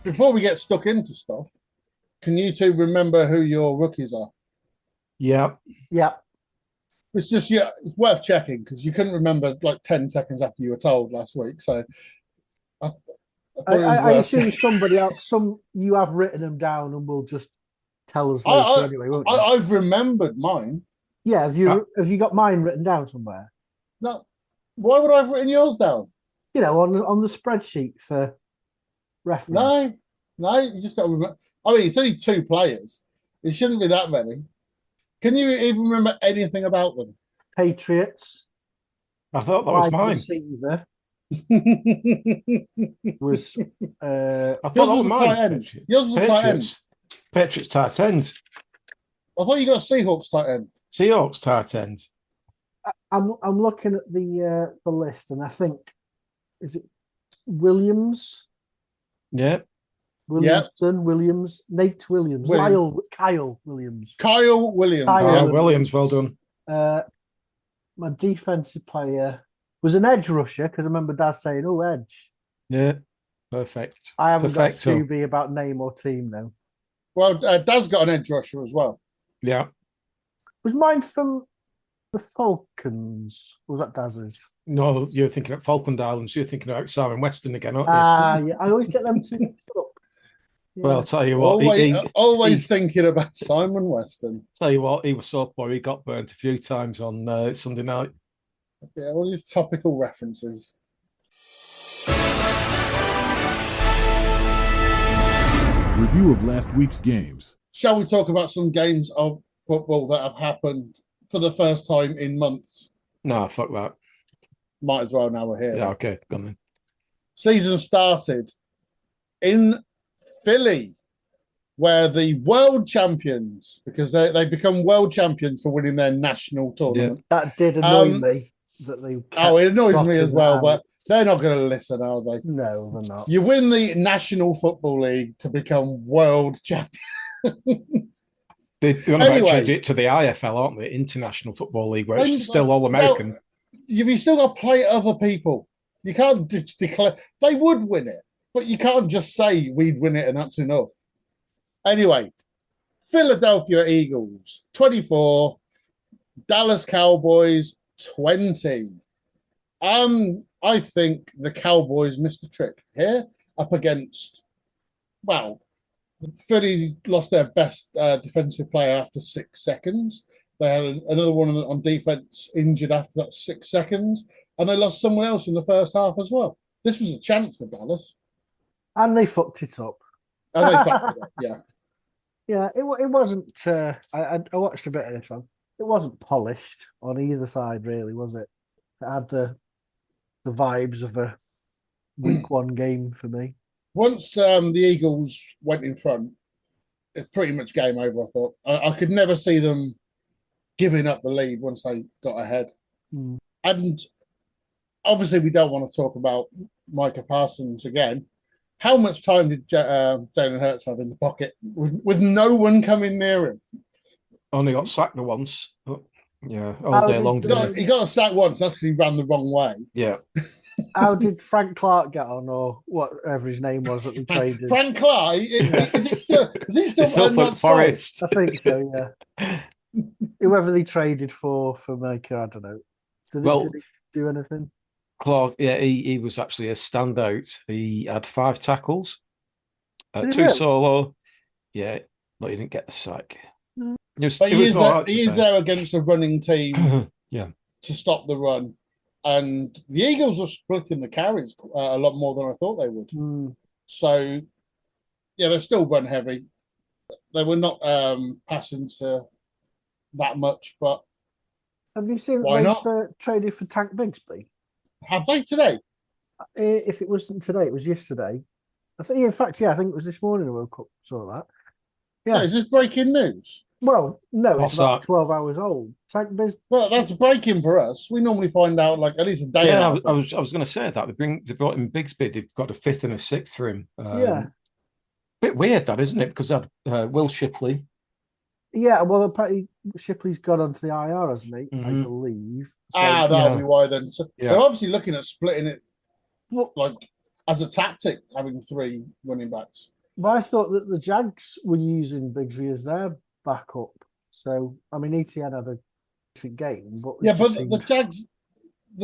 before we get stuck into stuff, can you two remember who your rookies are? Yeah. Yeah. It's just it's worth checking because you couldn't remember like 10 seconds after you were told last week. So I thought it was I worth assume checking. somebody else, you have written them down and will just tell us later anyway, won't you? I've remembered mine. Yeah, have you got mine written down somewhere? No, why would I have written yours down? You know, on the spreadsheet for reference. No, you just got to remember. I mean, it's only 2 players. It shouldn't be that many. Can you even remember anything about them? Patriots. I thought that was mine. Receiver was I thought that was mine. Tight end. Yours was a tight end. Patriots tight end. I thought you got Seahawks tight end. Seahawks tight end. I'm looking at the list, and I think is it Williams? Yeah. Williamson, Williams, Nate Williams. Kyle Williams. Kyle Williams. Williams, well done. My defensive player was an edge rusher because I remember Dad saying, "Oh, edge." Yeah, perfect. I haven't got Scooby about name or team though. Well, Dad's got an edge rusher as well. Yeah. Was mine from the Falcons? Or was that Daz's? No, you're thinking of Falkland Islands. You're thinking about Simon Weston again, aren't you? Yeah. I always get them two mixed up. Yeah. Well, I'll tell you what. Always thinking about Simon Weston. Tell you what, he was so poor. He got burnt a few times on Sunday night. Yeah, all these topical references. Review of last week's games. Shall we talk about some games of football that have happened for the first time in months? No, fuck that. Might as well now we're here. Yeah, okay, go on then. Season started in Philly, where the world champions, because they become world champions for winning their national tournament. Yeah. That did annoy me. That they it annoys me as well, but they're not going to listen, are they? No, they're not. You win the National Football League to become world champions. They're going to change it to the IFL, aren't they? International Football League, where it's still all American. No, you still got to play other people. You can't declare they would win it, but you can't just say we'd win it and that's enough. Anyway, Philadelphia Eagles 24, Dallas Cowboys 20. I think the Cowboys missed the trick here up against, well, the Phillies lost their best defensive player after 6 seconds. They had another one on defense injured after that 6 seconds, and they lost someone else in the first half as well. This was a chance for Dallas. And they fucked it up. And they fucked it up, yeah. Yeah, it wasn't. I watched a bit of this one. It wasn't polished on either side, really, was it? It had the vibes of a week 1 game for me. Once the Eagles went in front, it's pretty much game over, I thought. I could never see them giving up the lead once they got ahead. And obviously, we don't want to talk about Micah Parsons again. How much time did Jalen Hurts have in the pocket with no one coming near him? Only got sacked once. Yeah, all day long. He got a sack once. That's because he ran the wrong way. Yeah. How did Frank Clark get on, or whatever his name was that they traded? Frank Clark? Is he still at Forest? I think so, yeah. Whoever they traded for Micah, I don't know. Did he do anything? Clark, yeah, he was actually a standout. He had 5 tackles, 2 really? solo. Yeah, but he didn't get the sack. He is there against a running team yeah, to stop the run. And the Eagles were splitting the carries a lot more than I thought they would. So, yeah, they're still run heavy. They were not passing to that much, but have you seen why not? Traded for Tank Bigsby? Have they today? If it wasn't today, it was yesterday. I think it was this morning I woke up, saw that. Yeah. Is this breaking news? Well, no, What's it's about that? 12 hours old. Tank Bigsby. Well, that's breaking for us. We normally find out like at least a day. Yeah, I was going to say that they brought in Bigsby. They've got a 5th and a 6th for him. Yeah. Bit weird, that isn't it? Because I had Will Shipley. Yeah, well, apparently Shipley's gone onto the IR, hasn't he? I believe. So, that'll be why then. So they're obviously looking at splitting it, like as a tactic, having 3 running backs. But I thought that the Jags were using Bigsby as their backup. So I mean, ETN had a decent game, but the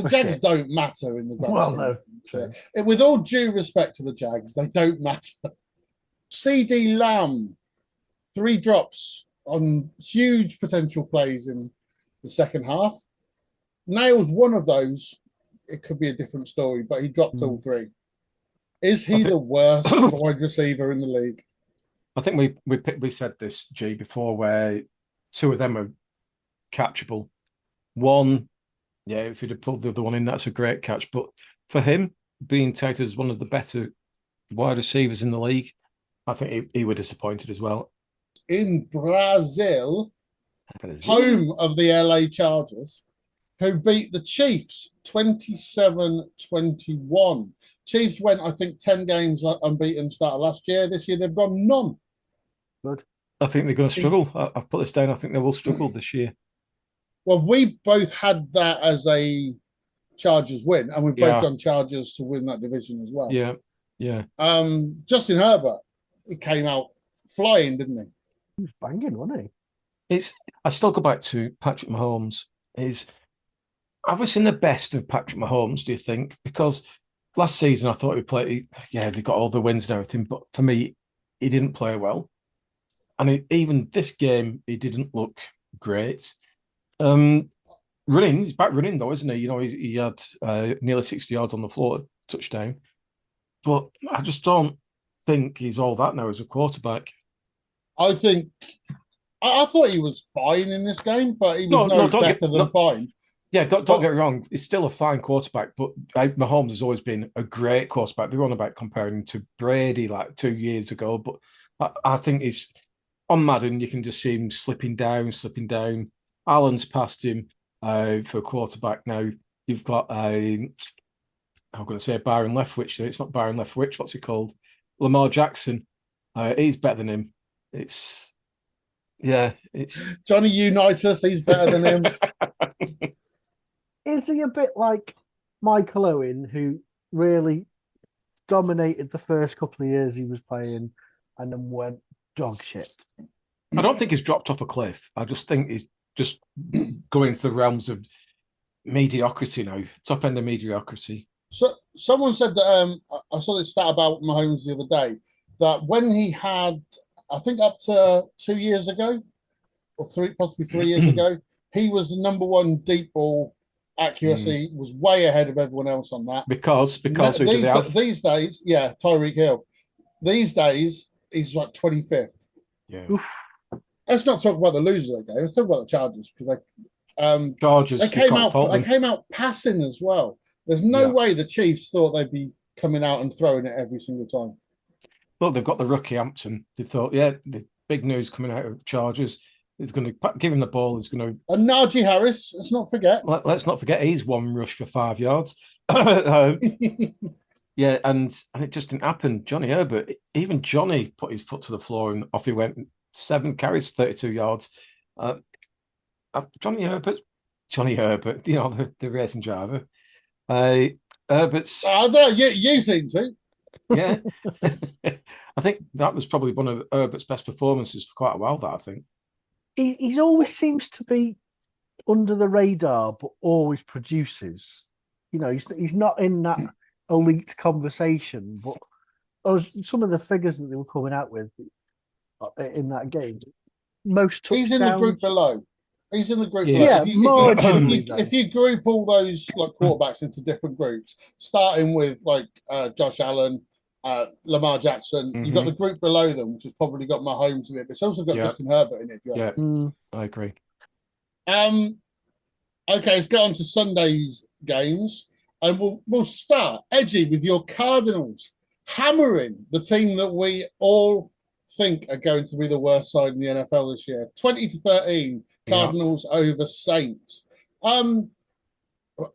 Jags don't matter in the grand well, scheme. no, true. With all due respect to the Jags, they don't matter. CD Lamb, 3 drops on huge potential plays in the second half. Nails one of those. It could be a different story, but he dropped all 3. Is he the worst wide receiver in the league? I think we said this, G, before, where 2 of them are catchable. One, yeah, if you'd have pulled the other one in, that's a great catch. But for him, being touted as one of the better wide receivers in the league, I think he were disappointed as well. In Brazil, home of the LA Chargers, who beat the Chiefs 27-21. Chiefs went, I think, 10 games unbeaten start of last year. This year, they've gone none. Good. I think they're going to struggle. I've put this down. I think they will struggle this year. Well, we both had that as a Chargers win, and we've both gone Chargers to win that division as well. Yeah. Justin Herbert, he came out flying, didn't he? He was banging, wasn't he? I still go back to Patrick Mahomes. Have we seen the best of Patrick Mahomes, do you think? Because last season I thought they got all the wins and everything, but for me, he didn't play well. And even this game, he didn't look great. He's back running though, isn't he? You know, he had nearly 60 yards on the floor, touchdown. But I just don't think he's all that now as a quarterback. I thought he was fine in this game, but he was better than fine. Yeah, don't get me wrong. He's still a fine quarterback, but Mahomes has always been a great quarterback. They're on about comparing him to Brady like 2 years ago, but I think he's on Madden. You can just see him slipping down. Allen's passed him for a quarterback now. You've got I'm going to say Byron Leftwich. It's not Byron Leftwich. What's he called? Lamar Jackson. He's better than him. It's Johnny Unitas. He's better than him. Is he a bit like Michael Owen, who really dominated the first couple of years he was playing and then went dog shit? I don't think he's dropped off a cliff. I just think he's just going into the realms of mediocrity now, top end of mediocrity. So someone said that I saw this stat about Mahomes the other day, that when he had, I think up to 2 years ago, or possibly 3 years ago, he was the number 1 deep ball accuracy, was way ahead of everyone else on that. Because these days, Tyreek Hill. These days, he's like 25th. Yeah. Oof. Let's not talk about the loser of the game. Let's talk about the Chargers, because Chargers they came out passing as well. There's no way the Chiefs thought they'd be coming out and throwing it every single time. Well, they've got the rookie Hampton. They thought, the big news coming out of Chargers is going to give him the ball. Is going to and Najee Harris. Let's not forget. Let's not forget he's 1 rush for 5 yards. Yeah, and it just didn't happen. Johnny Herbert, even Johnny put his foot to the floor and off he went. 7 carries, 32 yards. Johnny Herbert, you know, the racing driver. Herbert's. You seem to. Yeah. I think that was probably one of Herbert's best performances for quite a while, that I think. He always seems to be under the radar, but always produces. You know, he's not in that elite conversation, but some of the figures that they were coming out with in that game, most touchdowns. He's in the group below. He's in the group. Yeah, if you group all those like quarterbacks into different groups, starting with like Josh Allen, Lamar Jackson, you've got the group below them, which has probably got Mahomes in it, but it's also got Justin Herbert in it. I agree. Okay, let's get on to Sunday's games, and we'll start Edgy with your Cardinals hammering the team that we all think are going to be the worst side in the NFL this year. 20-13, Cardinals over Saints.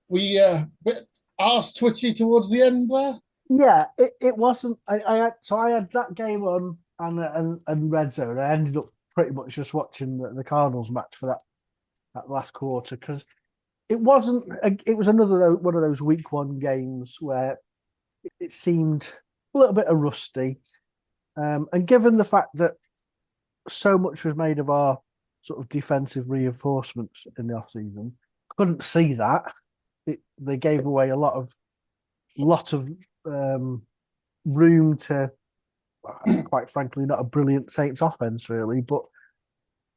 We bit arse twitchy towards the end there. Yeah, it wasn't. I had that game on and Red Zone. I ended up pretty much just watching the Cardinals match for that last quarter, because it wasn't. It was another one of those week 1 games where it seemed a little bit of rusty. And given the fact that so much was made of our sort of defensive reinforcements in the off season, couldn't see that. They gave away a lot of room to, quite frankly, not a brilliant Saints offense really, but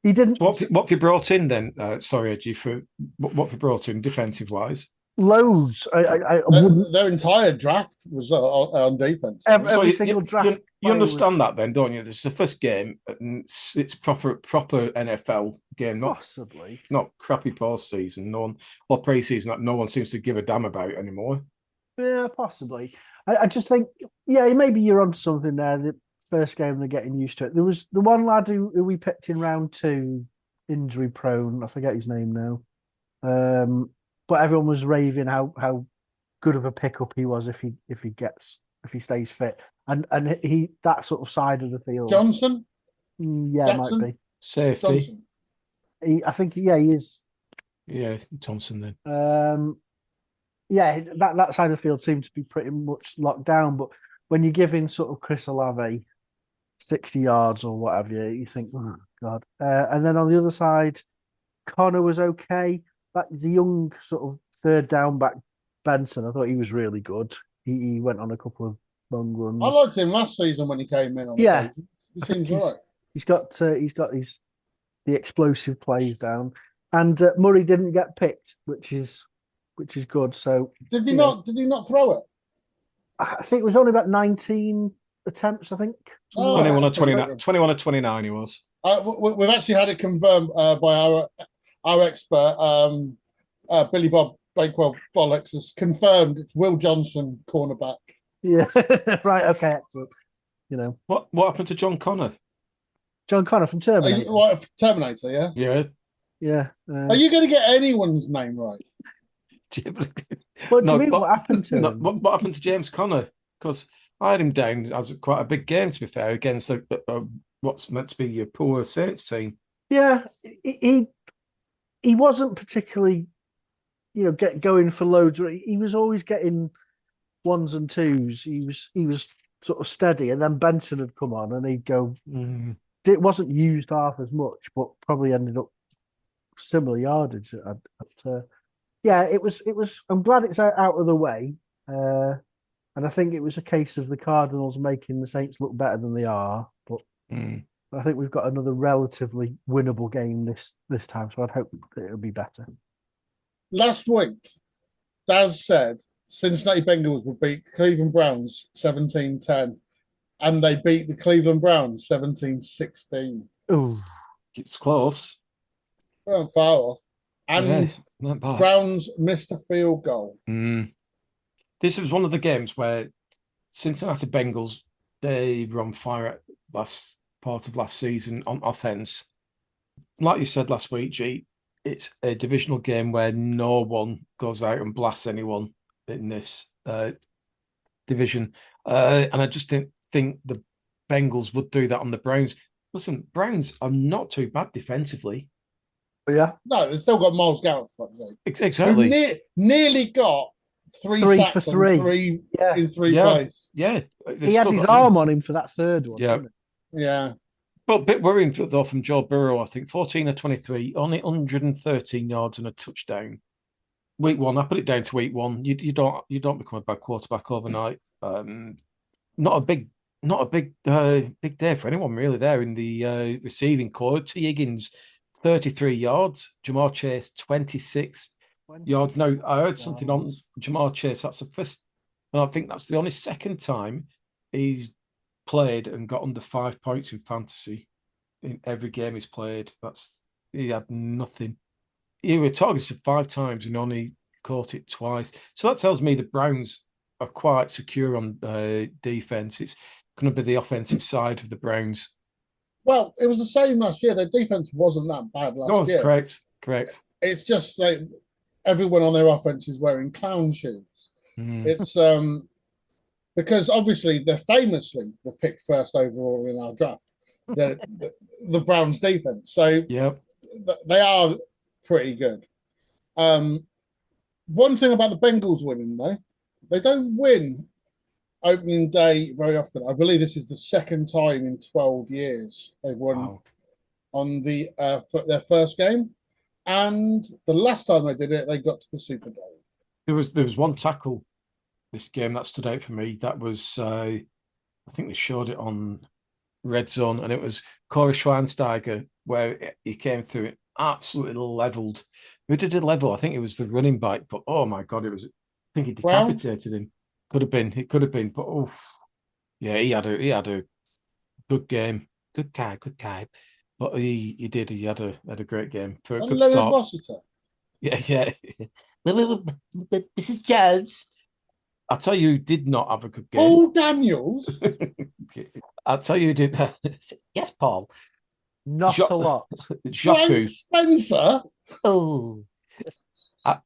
he didn't. What have you brought in then? Sorry, Edgy, for what have you brought in defensive wise? Loads. I wouldn't. Their entire draft was on defense. Every single draft. You understand that then, don't you? This is the first game, and it's proper NFL game, not Possibly. not crappy postseason, or preseason that no one seems to give a damn about anymore. Yeah, possibly. I just think, maybe you're onto something there. The first game they're getting used to it. There was the one lad who we picked in round 2, injury prone. I forget his name now. But everyone was raving how good of a pickup he was if he stays fit. And he, that sort of side of the field. Johnson? Yeah, Jackson? might be. Safety. Johnson. I think he is. Yeah, Thompson then. That side of the field seemed to be pretty much locked down. But when you're giving sort of Chris Olave 60 yards or whatever, you think, oh God. And then on the other side, Connor was okay. The young sort of third down back Benson, I thought he was really good. He went on a couple of long runs. I liked him last season when he came in. He seems right. He's got the explosive plays down, and Murray didn't get picked, which is good. So did he not throw it? I think it was only about 19 attempts. I think 21 or 29 he was. We've actually had it confirmed by our expert, Billy Bob Bakewell Bollocks, has confirmed it's Will Johnson, cornerback. Yeah, right. Okay, excellent. What happened to John Connor? John Connor from Terminator. Terminator, yeah. Yeah. Yeah. Are you going to get anyone's name right? What do you mean? What happened to him? What happened to James Connor? Because I had him down as quite a big game, to be fair, against what's meant to be your poor Saints team. Yeah, he wasn't particularly, going for loads. He was always getting ones and twos. He was sort of steady, and then Benson had come on, and he'd go. It wasn't used half as much, but probably ended up similar yardage. It was. I'm glad it's out of the way, and I think it was a case of the Cardinals making the Saints look better than they are. But I think we've got another relatively winnable game this time, so I'd hope that it'll be better. Last week, Daz said Cincinnati Bengals would beat Cleveland Browns 17-10, and they beat the Cleveland Browns 17-16. Ooh, it's close. They weren't far off. And not bad. Browns missed a field goal. This was one of the games where Cincinnati Bengals, they were on fire at last part of last season on offense. Like you said last week, G, it's a divisional game where no one goes out and blasts anyone in this division. And I just didn't think the Bengals would do that on the Browns. Listen, Browns are not too bad defensively. Yeah. No, they've still got Myles Garrett. Exactly. Nearly got three sacks for three. In three plays. Yeah. He had his arm on him for that third one. Yeah. Yeah. But a bit worrying though from Joe Burrow, I think 14 or 23, only 113 yards and a touchdown. Week 1, I put it down to week 1. You don't become a bad quarterback overnight. Not a big day for anyone really there in the receiving core. T. Higgins 33 yards, Jamar Chase 26 yards. Now I heard something on Jamar Chase. That's the first, and I think that's the only second time he's played and got under 5 points in fantasy in every game he's played. He had nothing. He was targeted 5 times and only caught it twice. So that tells me the Browns are quite secure on defense. It's going to be the offensive side of the Browns. Well, it was the same last year. Their defense wasn't that bad last year. Correct. It's just like everyone on their offense is wearing clown shoes. It's because obviously they famously were picked first overall in our draft, the Browns defense. So they are pretty good. One thing about the Bengals winning though, they don't win opening day very often. I believe this is the second time in 12 years they've won on their first game. And the last time they did it, they got to the Super Bowl. There was one tackle this game that stood out for me. That was I think they showed it on Red Zone, and it was Corey Schweinsteiger, where he came through it absolutely leveled. Who did it level? I think it was the running back, but oh my god, I think he decapitated him. Could have been, but oh yeah, he had a good game. Good guy. But he had a great game for a good start. Rossiter. Yeah. Mrs. Jones. I'll tell you who did not have a good game. Paul Daniels. I'll tell you who did. Yes, Paul. Not a lot. Frank Spencer. Oh. How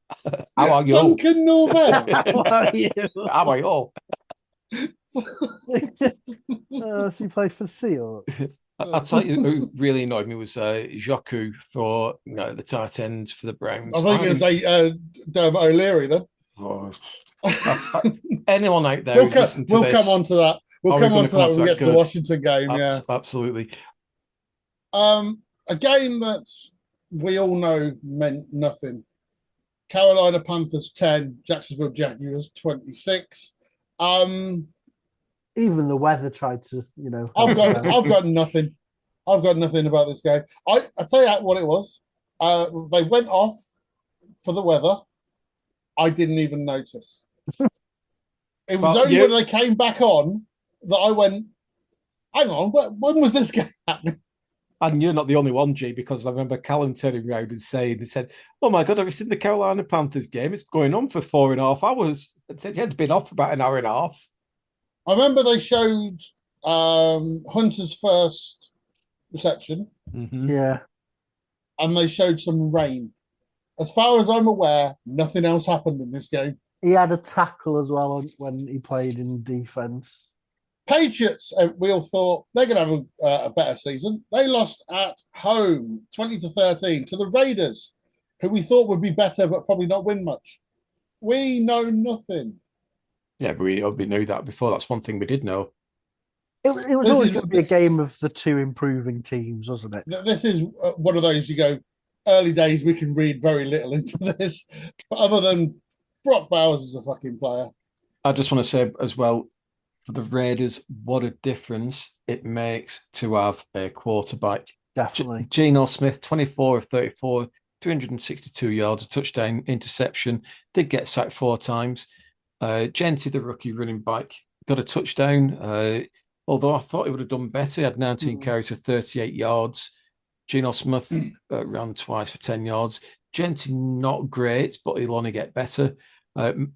are you? Duncan Norvell. How are you? How are you? Does he play for Seahawks? I'll tell you who really annoyed me was Joku for the tight end for the Browns. I think it's Dermot O'Leary then. Oh, anyone out there? We'll come on to that. We'll come on to that when we get to the Washington game. Yeah, absolutely. A game that we all know meant nothing. Carolina Panthers 10, Jacksonville Jaguars 26. Even the weather tried to, I've got nothing. I've got nothing about this game. I tell you what it was. They went off for the weather. I didn't even notice. It was only when they came back on that I went, hang on, when was this game happening? And you're not the only one, G, because I remember Callum turning around and said, oh my God, have you seen the Carolina Panthers game? It's going on for 4.5 hours. I said, yeah, it's been off for about an hour and a half. I remember they showed Hunter's first reception. Mm-hmm. Yeah. And they showed some rain. As far as I'm aware, nothing else happened in this game. He had a tackle as well when he played in defense. Patriots, we all thought they're going to have a better season. They lost at home, 20-13, to the Raiders, who we thought would be better but probably not win much. We know nothing. Yeah, but we knew that before. That's one thing we did know. It was always going to be a game of the two improving teams, wasn't it? This is one of those you go, early days, we can read very little into this. But other than Brock Bowers is a fucking player. I just want to say as well, for the Raiders, what a difference it makes to have a quarterback. Definitely. Geno Smith, 24 of 34, 362 yards, a touchdown, interception, did get sacked 4 times. Gentry, the rookie running back, got a touchdown, although I thought he would have done better. He had 19 carries for 38 yards. Geno Smith ran twice for 10 yards. Gentry, not great, but he'll only get better.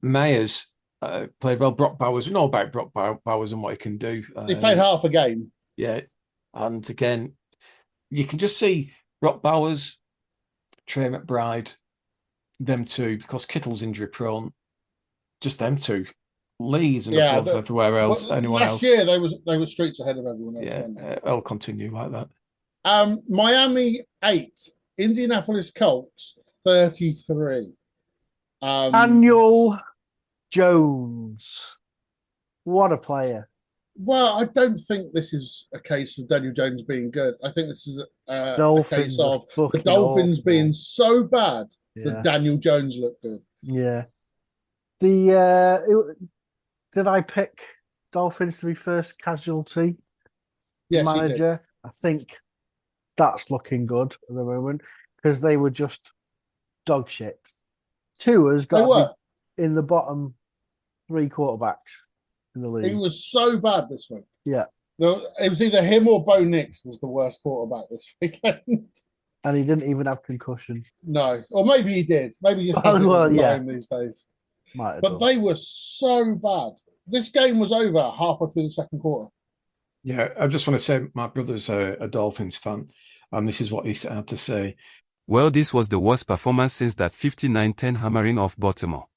Myers played well. Brock Bowers, we know about Brock Bowers and what he can do. He played half a game. Yeah. And again, you can just see Brock Bowers, Trey McBride, them two, because Kittle's injury prone, just them two. Lee's and everywhere else. Anyone else? Last year they were streets ahead of everyone else. Yeah, it'll continue like that. Miami 8, Indianapolis Colts 33. Daniel Jones, what a player! Well, I don't think this is a case of Daniel Jones being good. I think this is a case of the Dolphins being so bad that Daniel Jones looked good. Yeah. Did I pick Dolphins to be first casualty manager? I think that's looking good at the moment because they were just dog shit. Tua's got in the bottom 3 quarterbacks in the league. He was so bad this week. Yeah. It was either him or Bo Nix was the worst quarterback this weekend. And he didn't even have concussion. No. Or maybe he did. Maybe he just has time these days. But they were so bad. This game was over halfway through the second quarter. Yeah, I just want to say my brother's a Dolphins fan, and this is what he had to say. Well, this was the worst performance since that 59-10 hammering of Baltimore.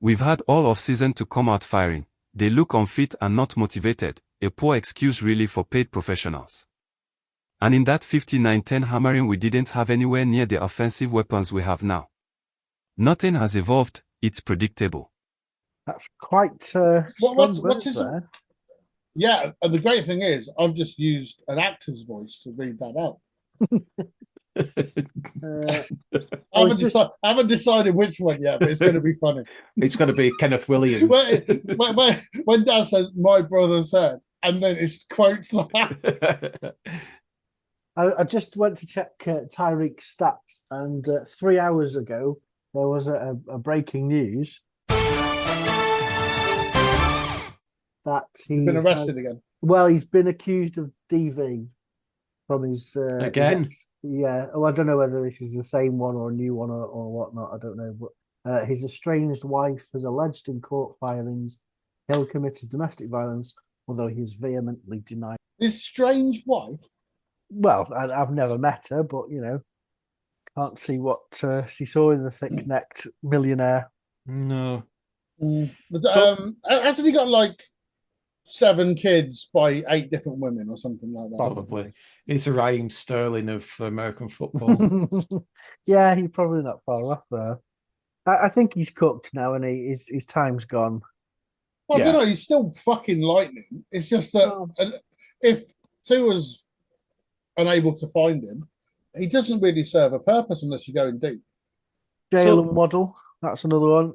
We've had all of season to come out firing. They look unfit and not motivated, a poor excuse really for paid professionals. And in that 59-10 hammering we didn't have anywhere near the offensive weapons we have now. Nothing has evolved, it's predictable. That's quite What- strong what's words his- there. Yeah, and the great thing is, I've just used an actor's voice to read that out. Uh, I Oh, it's just- haven't decided which one yet, but it's going to be funny. It's going to be Kenneth Williams. when Dad says, "My brother said," and then it's quotes like that. I just went to check Tyreek's stats, and 3 hours ago there was a breaking news that He's been arrested has- again. Well, he's been accused of DV from his Again? yeah. Oh, I don't know whether this is the same one or a new one or whatnot. I don't know, but his estranged wife has alleged in court filings Hill committed domestic violence, although he has vehemently denied. His strange wife. Well, I've never met her, but can't see what she saw in the thick-necked millionaire. No. Hasn't he got like 7 kids by 8 different women or something like that? Probably. It's a Raheem Sterling of American football. Yeah, he's probably not far off there. I think he's cooked now, and his time's gone. Well, I Yeah. don't know. He's still fucking lightning. It's just that Oh. if Tua's unable to find him, he doesn't really serve a purpose unless you go in deep. Jalen Waddle, that's another one.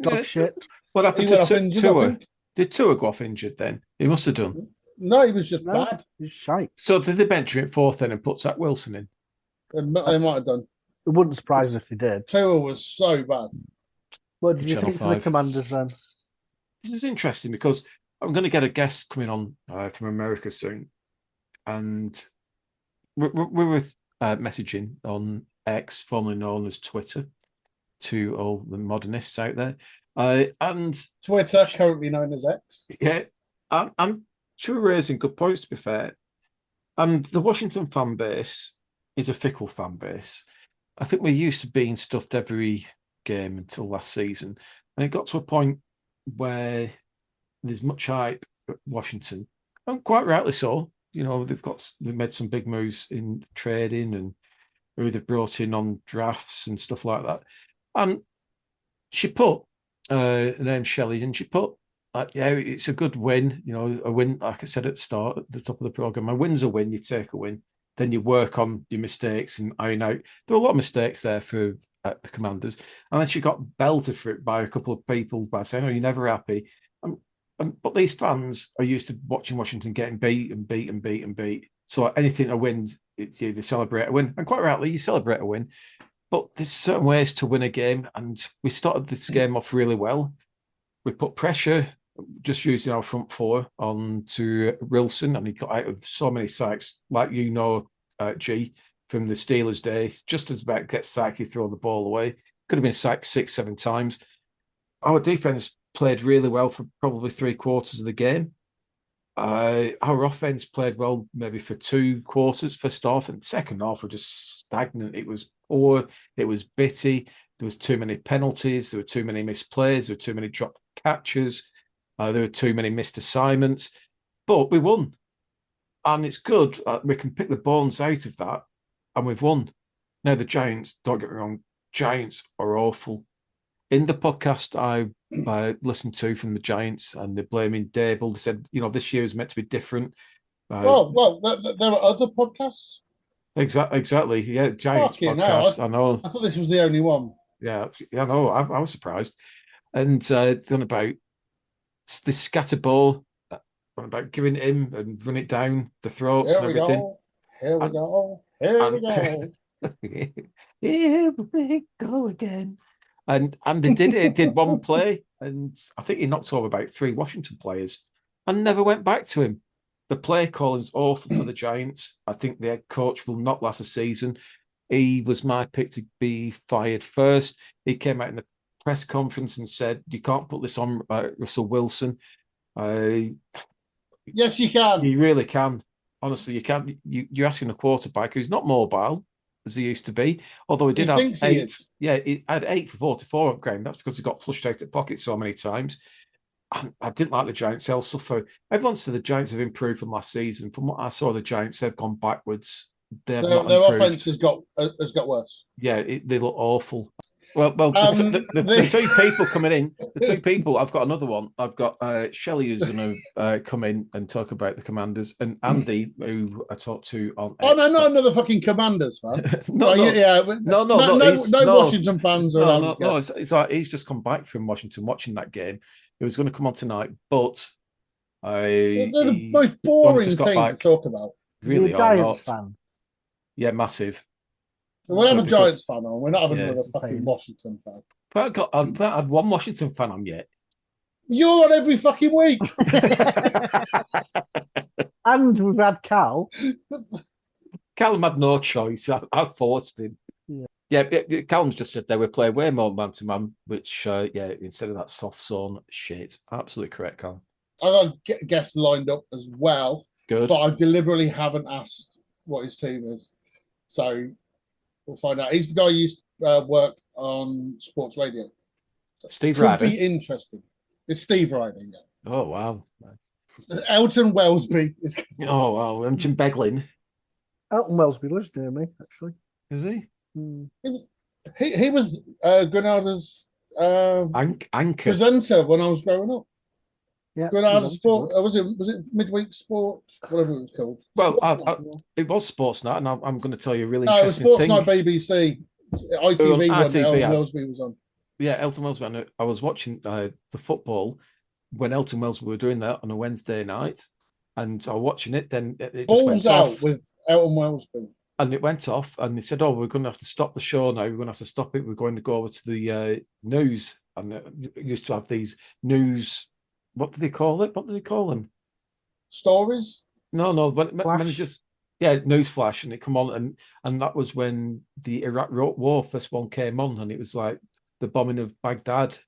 Dog Yeah. shit. What He happened went to off injured, I Tua? think. Did Tua go off injured then? He must have done. No, he was just No, bad. he's shite. So did they bench him at 4th then and put Zach Wilson in? They might have done. It wouldn't surprise me if they did. Tua was so bad. What did you Channel think to the 5. Commanders then? This is interesting because I'm going to get a guest coming on from America soon. And we were messaging on X, formerly known as Twitter, to all the modernists out there. And Twitter, currently known as X. yeah, I'm sure we're raising good points, to be fair. And the Washington fan base is a fickle fan base. I think we're used to being stuffed every game until last season. And it got to a point where there's much hype at Washington, and quite rightly so. They've made some big moves in trading and who they've brought in on drafts and stuff like that. And she put her name Shelley, didn't she put? Yeah, it's a good win. A win, like I said at the start, at the top of the program. A win's a win. You take a win, then you work on your mistakes and iron out. There were a lot of mistakes there for the Commanders, and then she got belted for it by a couple of people by saying, "Oh, you're never happy." But these fans are used to watching Washington getting beat and beat and beat and beat. So anything a win, they celebrate a win, and quite rightly, you celebrate a win. But there's certain ways to win a game, and we started this game off really well. We put pressure, just using our front four, onto Wilson, and he got out of so many sacks, like G, from the Steelers' day. Just as about gets sacked, he throw the ball away. Could have been sacked 6-7 times. Our defense played really well for probably 3/4 of the game. Our offense played well maybe for 2 quarters, first half, and second half were just stagnant. It was poor, it was bitty. There was too many penalties, there were too many missed plays, there were too many dropped catches, there were too many missed assignments. But we won, and it's good. We can pick the bones out of that, and we've won. Now the Giants, don't get me wrong, Giants are awful. In the podcast I listened to from the Giants, and they're blaming Dable. They said, this year is meant to be different. Well, there are other podcasts. Exactly. Yeah, Giants podcast. I know. I thought this was the only one. Yeah, I know. I was surprised. And on about this scatter ball, on about giving it him and run it down the throats and everything. Here we go. Here we go. Here we go again. And they did it. It did one play, and I think he knocked over about 3 Washington players and never went back to him. The play calling's awful for the Giants. I think the head coach will not last a season. He was my pick to be fired first. He came out in the press conference and said, "You can't put this on Russell Wilson." Yes, you can. You really can. Honestly, you can. You're asking a quarterback who's not mobile as he used to be, although he did have 8. Yeah, he had 8 for 44 at game. That's because he got flushed out of the pocket so many times. I didn't like the Giants. They'll suffer. Everyone said the Giants have improved from last season. From what I saw, the Giants, they've gone backwards. Their offense has got worse. Yeah, they look awful. Well, the two the- people coming in, the two people, I've got another one. I've got Shelley, who's going to come in and talk about the Commanders, and Andy, who I talked to on Oh no, X. not another fucking Commanders fan. No, No Washington fans are allowed to guess. It's like he's just come back from Washington watching that game. He was going to come on tonight, but They're the most boring thing to talk about. Really, You're a Giants fan. Yeah, massive. So we'll have a Giants fan on. We're not having another it's fucking Washington fan. But I've had one Washington fan on yet. You're on every fucking week. And we've had Cal. Callum had no choice. I forced him. Yeah, Callum's just said they were playing way more man to man, which instead of that soft zone shit. Absolutely correct, Callum. I got guests lined up as well. Good. But I deliberately haven't asked what his team is. So we'll find out. He's the guy who used to work on sports radio. Steve Could Ryder. be interesting. It's Steve Ryder, yeah. Oh, wow. Elton Welsby is. Oh, wow. I'm Jim Beglin. Elton Welsby lives near me, actually. Is he? He was Granada's Anchor. presenter when I was growing up. Yeah, Granada Sport. Was it Midweek Sport? Whatever it was called. Well, it was Sports Night, and I'm going to tell you a really it was interesting Sports thing. Night BBC. ITV one. Elton Welsby was on. Yeah, Elton Welsby. I was watching the football when Elton Welsby were doing that on a Wednesday night, and I was watching it. Then it just Balls went out off, with Elton Welsby. and it went off. And they said, "Oh, we're going to have to stop the show now. We're going to have to stop it. We're going to go over to the news." And used to have these news. What do they call it? What do they call them? Stories? No. When it just news flash, and it come on, and that was when the Iraq War first one came on, and it was like the bombing of Baghdad.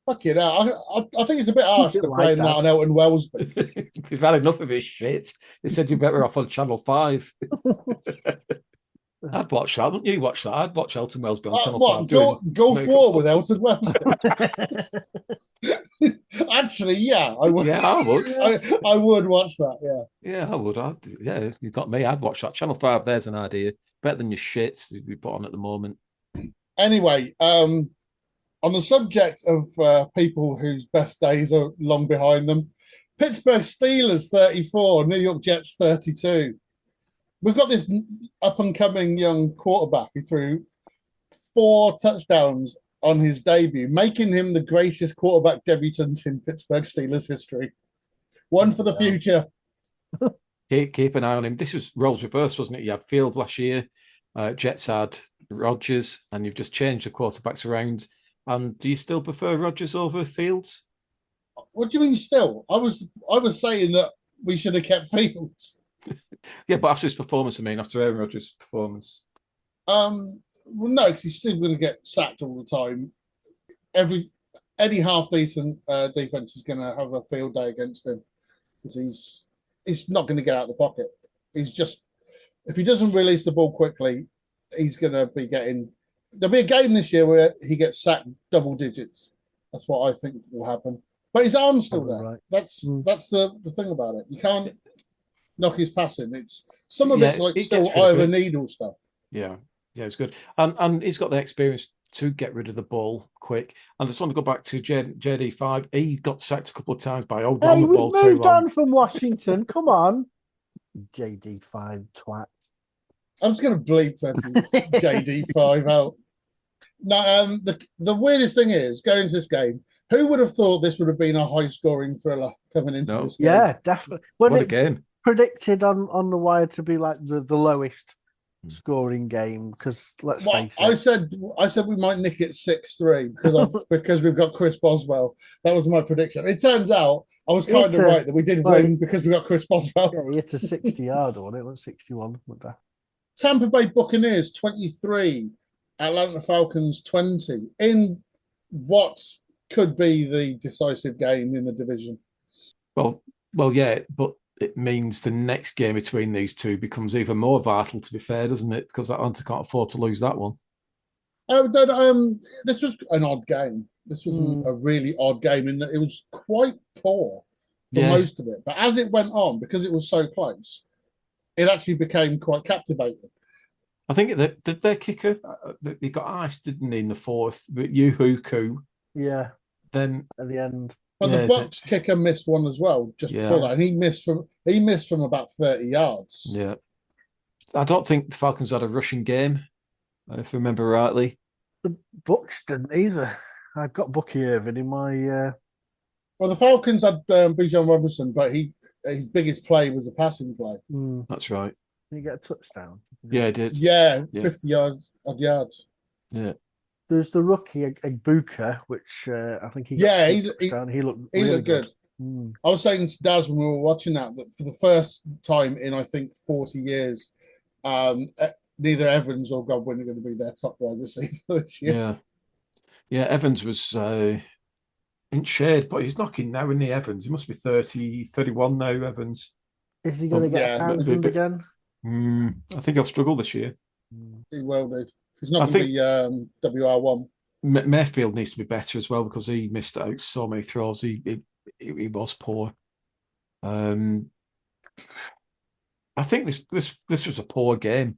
Fuck it out. I think it's a bit harsh to blame that on Elton Welsby. We've had enough of his shit. They said you're better off on Channel 5. I'd watch that, wouldn't you? Watch that. I'd watch Elton Welsby on Channel 5. Go for war with Elton Welsby. Actually, yeah, I would. Yeah, I would. I would watch that. Yeah. Yeah, I would. You got me. I'd watch that. Channel 5. There's an idea. Better than your shit we put on at the moment. Anyway, on the subject of people whose best days are long behind them, Pittsburgh Steelers 34, New York Jets 32. We've got this up-and-coming young quarterback who threw 4 touchdowns on his debut, making him the greatest quarterback debutant in Pittsburgh Steelers history. One for the future. Keep an eye on him. This was roles reversed, wasn't it? You had Fields last year, Jets had Rodgers, and you've just changed the quarterbacks around. And do you still prefer Rodgers over Fields? What do you mean still? I was saying that we should have kept Fields. Yeah, but after his performance, after Aaron Rodgers' performance. Well, no, because he's still going to get sacked all the time. Any half decent defense is going to have a field day against him because he's not going to get out of the pocket. He's just, if he doesn't release the ball quickly, he's going to be getting. There'll be a game this year where he gets sacked double digits. That's what I think will happen. But his arm's still there. Right. That's the thing about it. You can't knock his passing. It's some of it's like still eye of a needle stuff. Yeah, it's good. And he's got the experience to get rid of the ball quick. And I just want to go back to JD5. He got sacked a couple of times by holding on the ball too long. Moved on from Washington. Come on, JD5 twat. I'm just going to bleep that JD5 out. Now, the weirdest thing is, going to this game, who would have thought this would have been a high-scoring thriller coming into this game? Yeah, definitely. What a game. Predicted on the wire to be like the lowest scoring game, because let's face it. I said we might nick it 6-3 because we've got Chris Boswell. That was my prediction. It turns out I was kind of right that we did win because we got Chris Boswell. Yeah, he hit a 60-yard one. It was 61. Tampa Bay Buccaneers 23, Atlanta Falcons 20 in what could be the decisive game in the division. Well, yeah, but it means the next game between these two becomes even more vital, to be fair, doesn't it? Because Atlanta can't afford to lose that one. This was an odd game. This was a really odd game in that it was quite poor for most of it. But as it went on, because it was so close, it actually became quite captivating. I think that did their kicker. He got iced, didn't he, in the fourth? But Yuhuku. Yeah, Then at the end. But Yeah, the Bucks kicker missed one as well just Yeah. before that, and he missed from about 30 yards. yeah, I don't think the Falcons had a rushing game, if I remember rightly. The Bucks didn't either. I've got Bucky Irvin in my. Well, the Falcons had Bijan Robinson, but his biggest play was a passing play. That's right. Did he get a touchdown? Yeah, he did. Yeah, Yeah. 50 yards. Yeah, There's the rookie Egbuka, which I think he got Yeah, two touchdowns. He looked He really looked good. I was saying to Daz when we were watching that for the first time in I think 40 years, neither Evans or Godwin are going to be their top wide receiver this year. yeah. Evans was in shade, but he's knocking now, isn't he, Evans? He must be 30, 31 now, Evans. Is he going to get Yeah, 1,000 again? I think he'll struggle this year. He will do. He's not going to be WR1. Mayfield needs to be better as well because he missed out so many throws. He was poor. I think this was a poor game.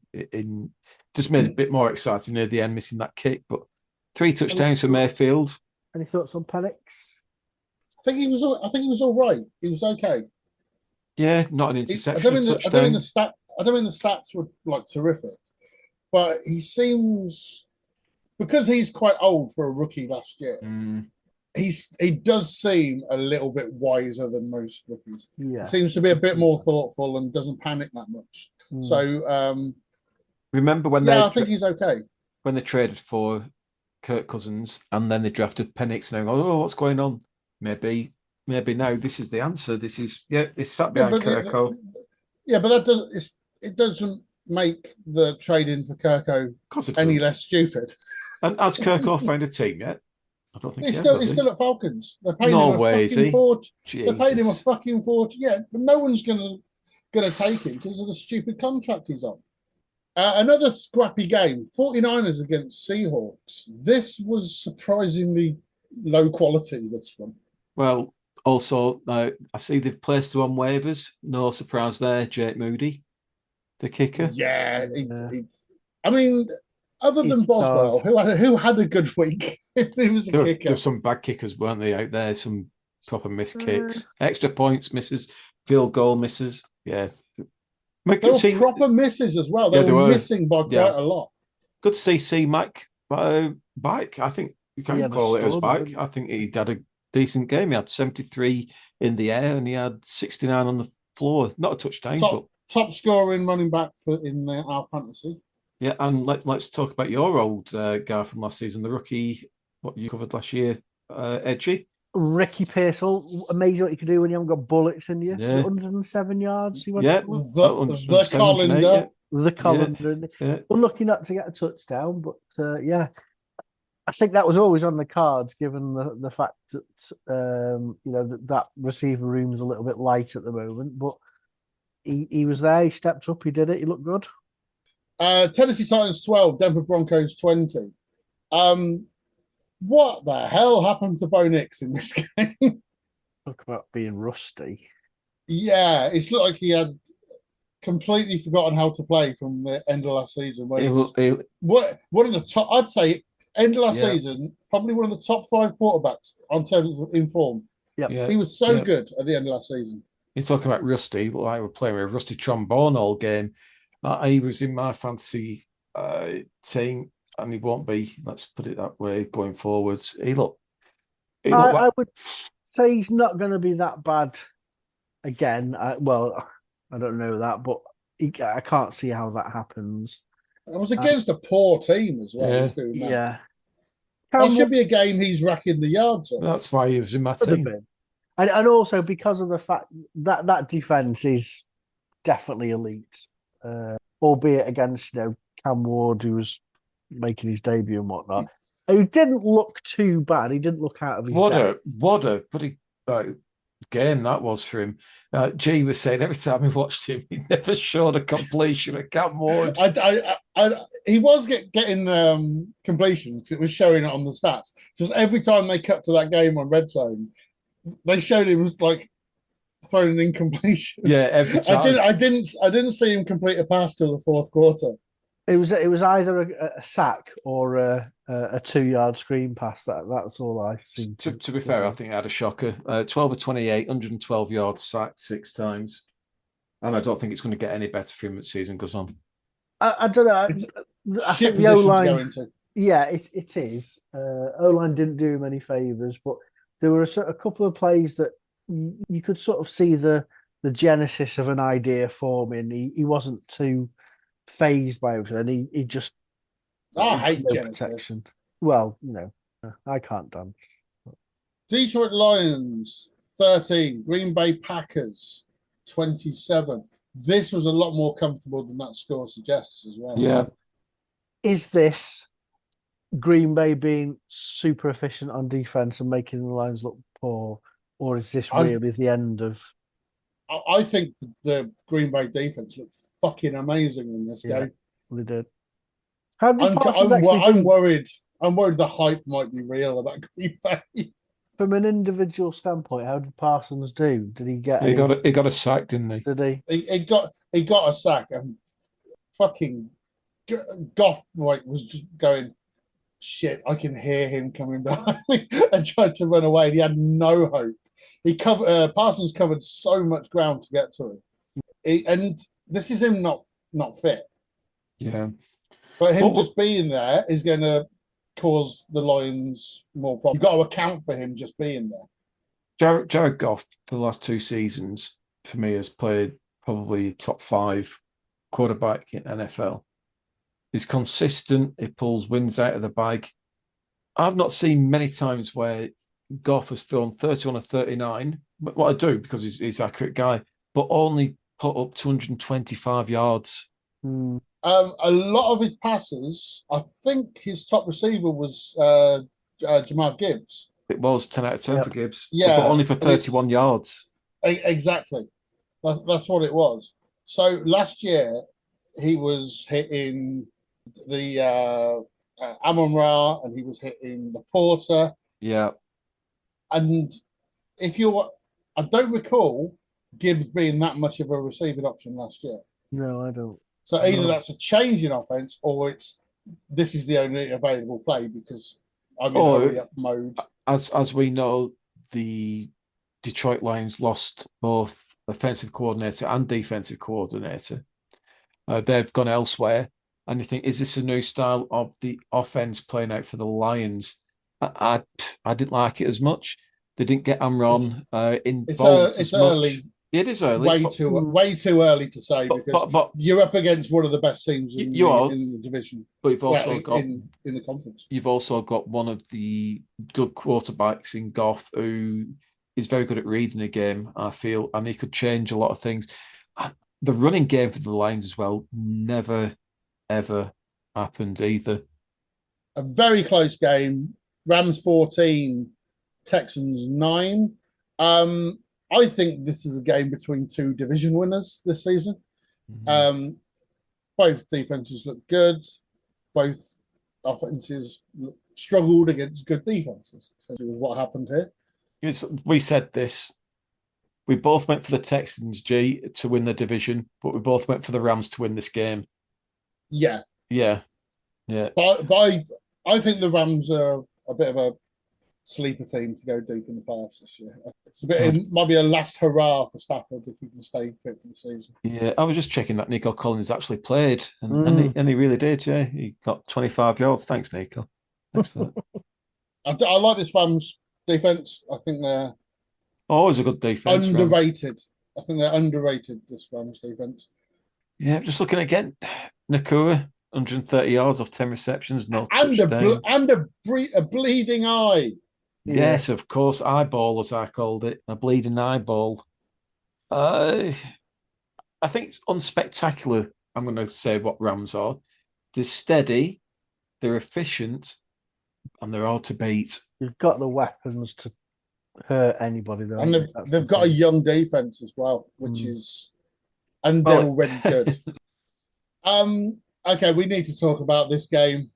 Just made it a bit more exciting near the end, missing that kick. But 3 touchdowns for Mayfield. Any thoughts on Penix? I think he was all right. He was okay. Yeah, not an interception. I don't mean the stats were like terrific, but he seems, because he's quite old for a rookie last year. He does seem a little bit wiser than most rookies. Yeah, he seems to be a bit more thoughtful and doesn't panic that much. So remember when I think he's okay. When they traded for Kirk Cousins and then they drafted Penix and oh, what's going on? Maybe now this is the answer. This is it's sat behind Kirko. But it doesn't make the trade in for Kirko any less stupid. And has Kirko found a team yet? I don't think he's still at Falcons. They're paying him a fucking fortune. They're paying him a fucking fortune. Yeah, but no one's gonna take him because of the stupid contract he's on. Another scrappy game, 49ers against Seahawks. This was surprisingly low quality, this one. Well, also, I see they've placed him on waivers. No surprise there, Jake Moody, the kicker. Yeah. I mean, other than Boswell, who had a good week, he was a kicker. There were some bad kickers, weren't they, out there? Some proper missed kicks. Extra points misses, field goal misses. Yeah. There were proper misses as well. They were missing by quite a lot. Good to see C-Mac back. I think you can't call it as back. I think he had a decent game. He had 73 in the air and he had 69 on the floor. Not a touchdown, but top scoring running back in our fantasy. Yeah, and let's talk about your old guy from last season, the rookie. What you covered last year, Edgy. Ricky Pearsall, amazing what you can do when you haven't got bullets in you. Yeah. 107 yards. He went the Colander. The Colander. Yeah. Unlucky not to get a touchdown, but I think that was always on the cards, given the fact that that receiver room is a little bit light at the moment. But he was there. He stepped up. He did it. He looked good. Tennessee Titans 12, Denver Broncos 20. What the hell happened to Bo Nix in this game? Talk about being rusty. Yeah, it's looked like he had completely forgotten how to play from the end of last season. One of the top, I'd say, end of last season, probably one of the top 5 quarterbacks on terms of in form. Yeah, he was so good at the end of last season. You're talking about rusty. Well, I was playing with a rusty trombone all game. He was in my fantasy team. And he won't be, let's put it that way, going forwards. I would say he's not going to be that bad again. I don't know that, but I can't see how that happens. It was against a poor team as well. Yeah. That should be a game he's racking the yards on. That's why he was in my team. And also because of the fact that defense is definitely elite, albeit against Cam Ward, who was making his debut and whatnot. He didn't look too bad. He didn't look out of his depth. What a pretty game that was for him. G was saying every time he watched him, he never showed a completion at Cam Ward. He was getting completions. It was showing it on the stats. Just every time they cut to that game on Red Zone, they showed him like throwing an incompletion. Yeah, every time. I didn't see him complete a pass till the fourth quarter. It was either a sack or a 2-yard screen pass. That's all I seem To be fair, I think I had a shocker. 12 of 28, 112 yards, sacked 6 times. And I don't think it's going to get any better for him as season goes on. I don't know. I think the O-line. Yeah, it is. O-line didn't do him any favours, but there were a couple of plays that you could sort of see the genesis of an idea forming. He wasn't too phased by everything, and he just. I hate Genesis. Protection. Well, I can't dance. Detroit Lions 13, Green Bay Packers 27. This was a lot more comfortable than that score suggests as well. Yeah. Is this Green Bay being super efficient on defense and making the Lions look poor, or is this really the end of? I think the Green Bay defense looked fucking amazing in this game. They did. How did I'm worried. I'm worried the hype might be real about Green Bay. From an individual standpoint, how did Parsons do? Did he get? He got a sack, didn't he? Did he? He got a sack, and fucking Goff was just going, shit. I can hear him coming behind me and tried to run away. And he had no hope. Parsons covered so much ground to get to him, and this is him not fit. Yeah, but him just being there is going to cause the Lions more problems. You've got to account for him just being there. Jared Goff, for the last 2 seasons, for me, has played probably top 5 quarterback in NFL. He's consistent. He pulls wins out of the bag. I've not seen many times where Goff has thrown 31 or 39. What I do, because he's an accurate guy, but only put up 225 yards. A lot of his passes, I think his top receiver was Jamar Gibbs. It was 10 out of 10 for Gibbs. Yeah, but only for 31 yards. Exactly. That's what it was. So last year, he was hitting the Amon-Ra, and he was hitting the Porter. Yeah. And I don't recall Gibbs being that much of a receiving option last year. No, I don't. So either that's a change in offense, or this is the only available play because I'm in hurry up mode. As we know, the Detroit Lions lost both offensive coordinator and defensive coordinator. They've gone elsewhere, and you think, is this a new style of the offense playing out for the Lions? I didn't like it as much. They didn't get Amron involved. It's early. It is early. Way too early to say, because you're up against one of the best teams in the division. But you've also got in the conference. You've also got one of the good quarterbacks in Goff who is very good at reading a game, I feel, and he could change a lot of things. The running game for the Lions as well never, ever happened either. A very close game. Rams 14, Texans 9. I think this is a game between 2 division winners this season. Mm-hmm. Both defenses look good. Both offenses struggled against good defenses. Essentially, what happened here. We said this. We both went for the Texans, G, to win the division, but we both went for the Rams to win this game. Yeah. Yeah. But I think the Rams are a bit of a sleeper team to go deep in the playoffs this year. It might be a last hurrah for Stafford if he can stay fit for the season. Yeah, I was just checking that Nico Collins actually played, and he really did. Yeah, he got 25 yards. Thanks, Nico. Thanks for that. I like this Rams defense. I think they're always a good defense. Underrated. Rams. I think they're underrated, this Rams defense. Yeah, just looking again, Nakua, 130 yards off 10 receptions, no touchdown. And a bleeding eye. Yes, of course. Eyeball, as I called it. A bleeding eyeball. I think it's unspectacular. I'm going to say what Rams are. They're steady, they're efficient, and they're hard to beat. You've got the weapons to hurt anybody. Though. And they've got a young defense as well, which is... And they're already good. Okay, we need to talk about this game.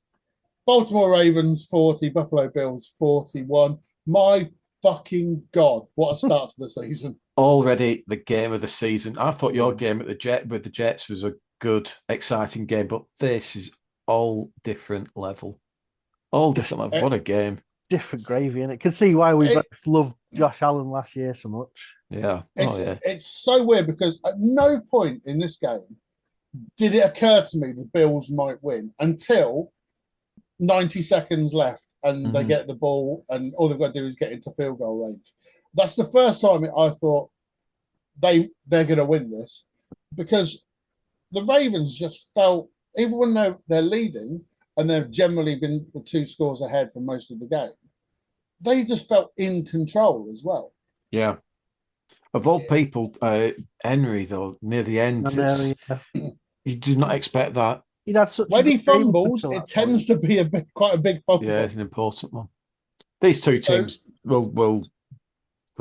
Baltimore Ravens 40, Buffalo Bills 41. My fucking God, what a start to the season. Already the game of the season. I thought your game with the Jets was a good, exciting game, but this is all different level. All different level. What a game. Different gravy, and it can see why we both loved Josh Allen last year so much. Yeah. It's so weird because at no point in this game did it occur to me the Bills might win until 90 seconds left and they get the ball and all they've got to do is get into field goal range. That's the first time I thought they're going to win this, because the Ravens just felt, even when they're leading and they've generally been the 2 scores ahead for most of the game, they just felt in control as well. Yeah. Of all people, Henry, though, near the end, you did not expect that. When he fumbles, it tends to be quite a big fumble. Yeah, it's an important one. These two teams will go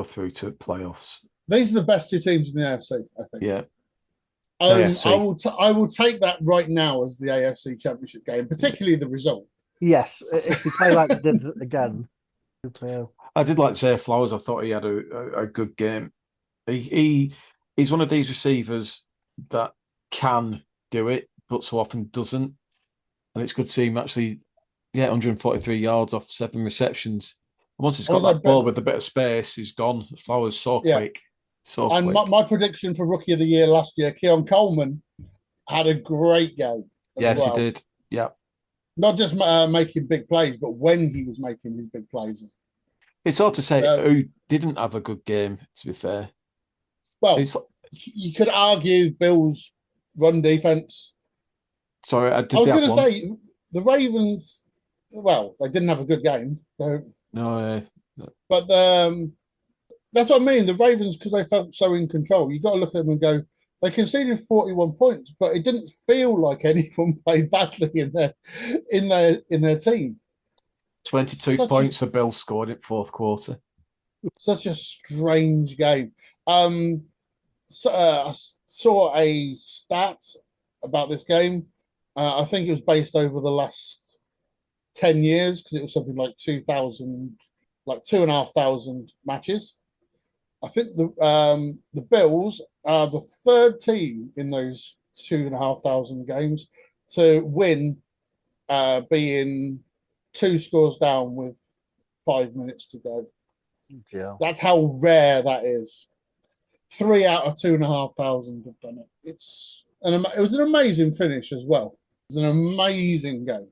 through to playoffs. These are the best 2 teams in the AFC, I think. Yeah. I will take that right now as the AFC Championship game, particularly the result. Yes, if we play like they did again. I did like to say Flowers. I thought he had a good game. He's one of these receivers that can do it, but so often doesn't. And it's good to see him actually, 143 yards off 7 receptions. Once he's got that ball with a bit of space, he's gone. Flowers so quick. And my prediction for Rookie of the Year last year, Keon Coleman, had a great game. Yes, he did. Yeah. Not just making big plays, but when he was making his big plays. It's hard to say who didn't have a good game, to be fair. Well, you could argue Bill's run defense. Sorry, I was going to say the Ravens, well, they didn't have a good game. So no. But that's what I mean. The Ravens, because they felt so in control, you got to look at them and go, they conceded 41 points, but it didn't feel like anyone played badly in their team. 22 points the Bills scored in 4th quarter. Such a strange game. I saw a stat about this game. I think it was based over the last 10 years, because it was something like 2,500 matches. I think the Bills are the 3rd team in those 2,500 games to win, being 2 scores down with 5 minutes to go. Yeah. That's how rare that is. 3 out of 2,500 have done it. It was an amazing finish as well. It was an amazing game.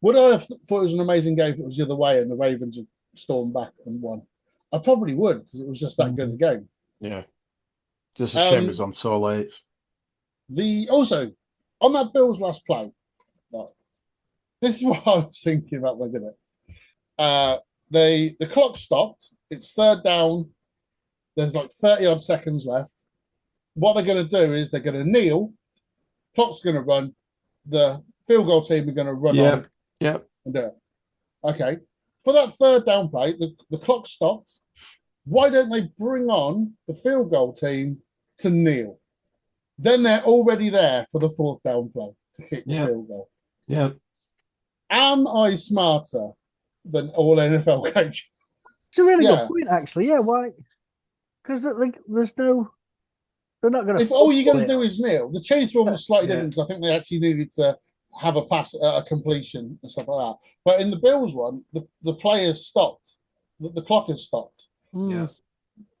Would I have thought it was an amazing game if it was the other way and the Ravens had stormed back and won? I probably would, because it was just that good a game. Yeah. Just a shame it was on so late. Also, on that Bills last play, this is what I was thinking about when I did it. The clock stopped. It's 3rd down. There's like 30-odd seconds left. What they're going to do is they're going to kneel. Clock's going to run. The field goal team are going to run on and do it. Okay. For that 3rd down play, the clock stopped. Why don't they bring on the field goal team to kneel? Then they're already there for the 4th down play to kick the field goal. Yeah. Am I smarter than all NFL coaches? It's a really good point, actually. Yeah, why? Because there's no... They're not going to... If all you're going to do is kneel, the Chiefs one was slightly different, because I think they actually needed to have a pass, a completion and stuff like that. But in the Bills one, the players stopped. The clock has stopped. Yeah.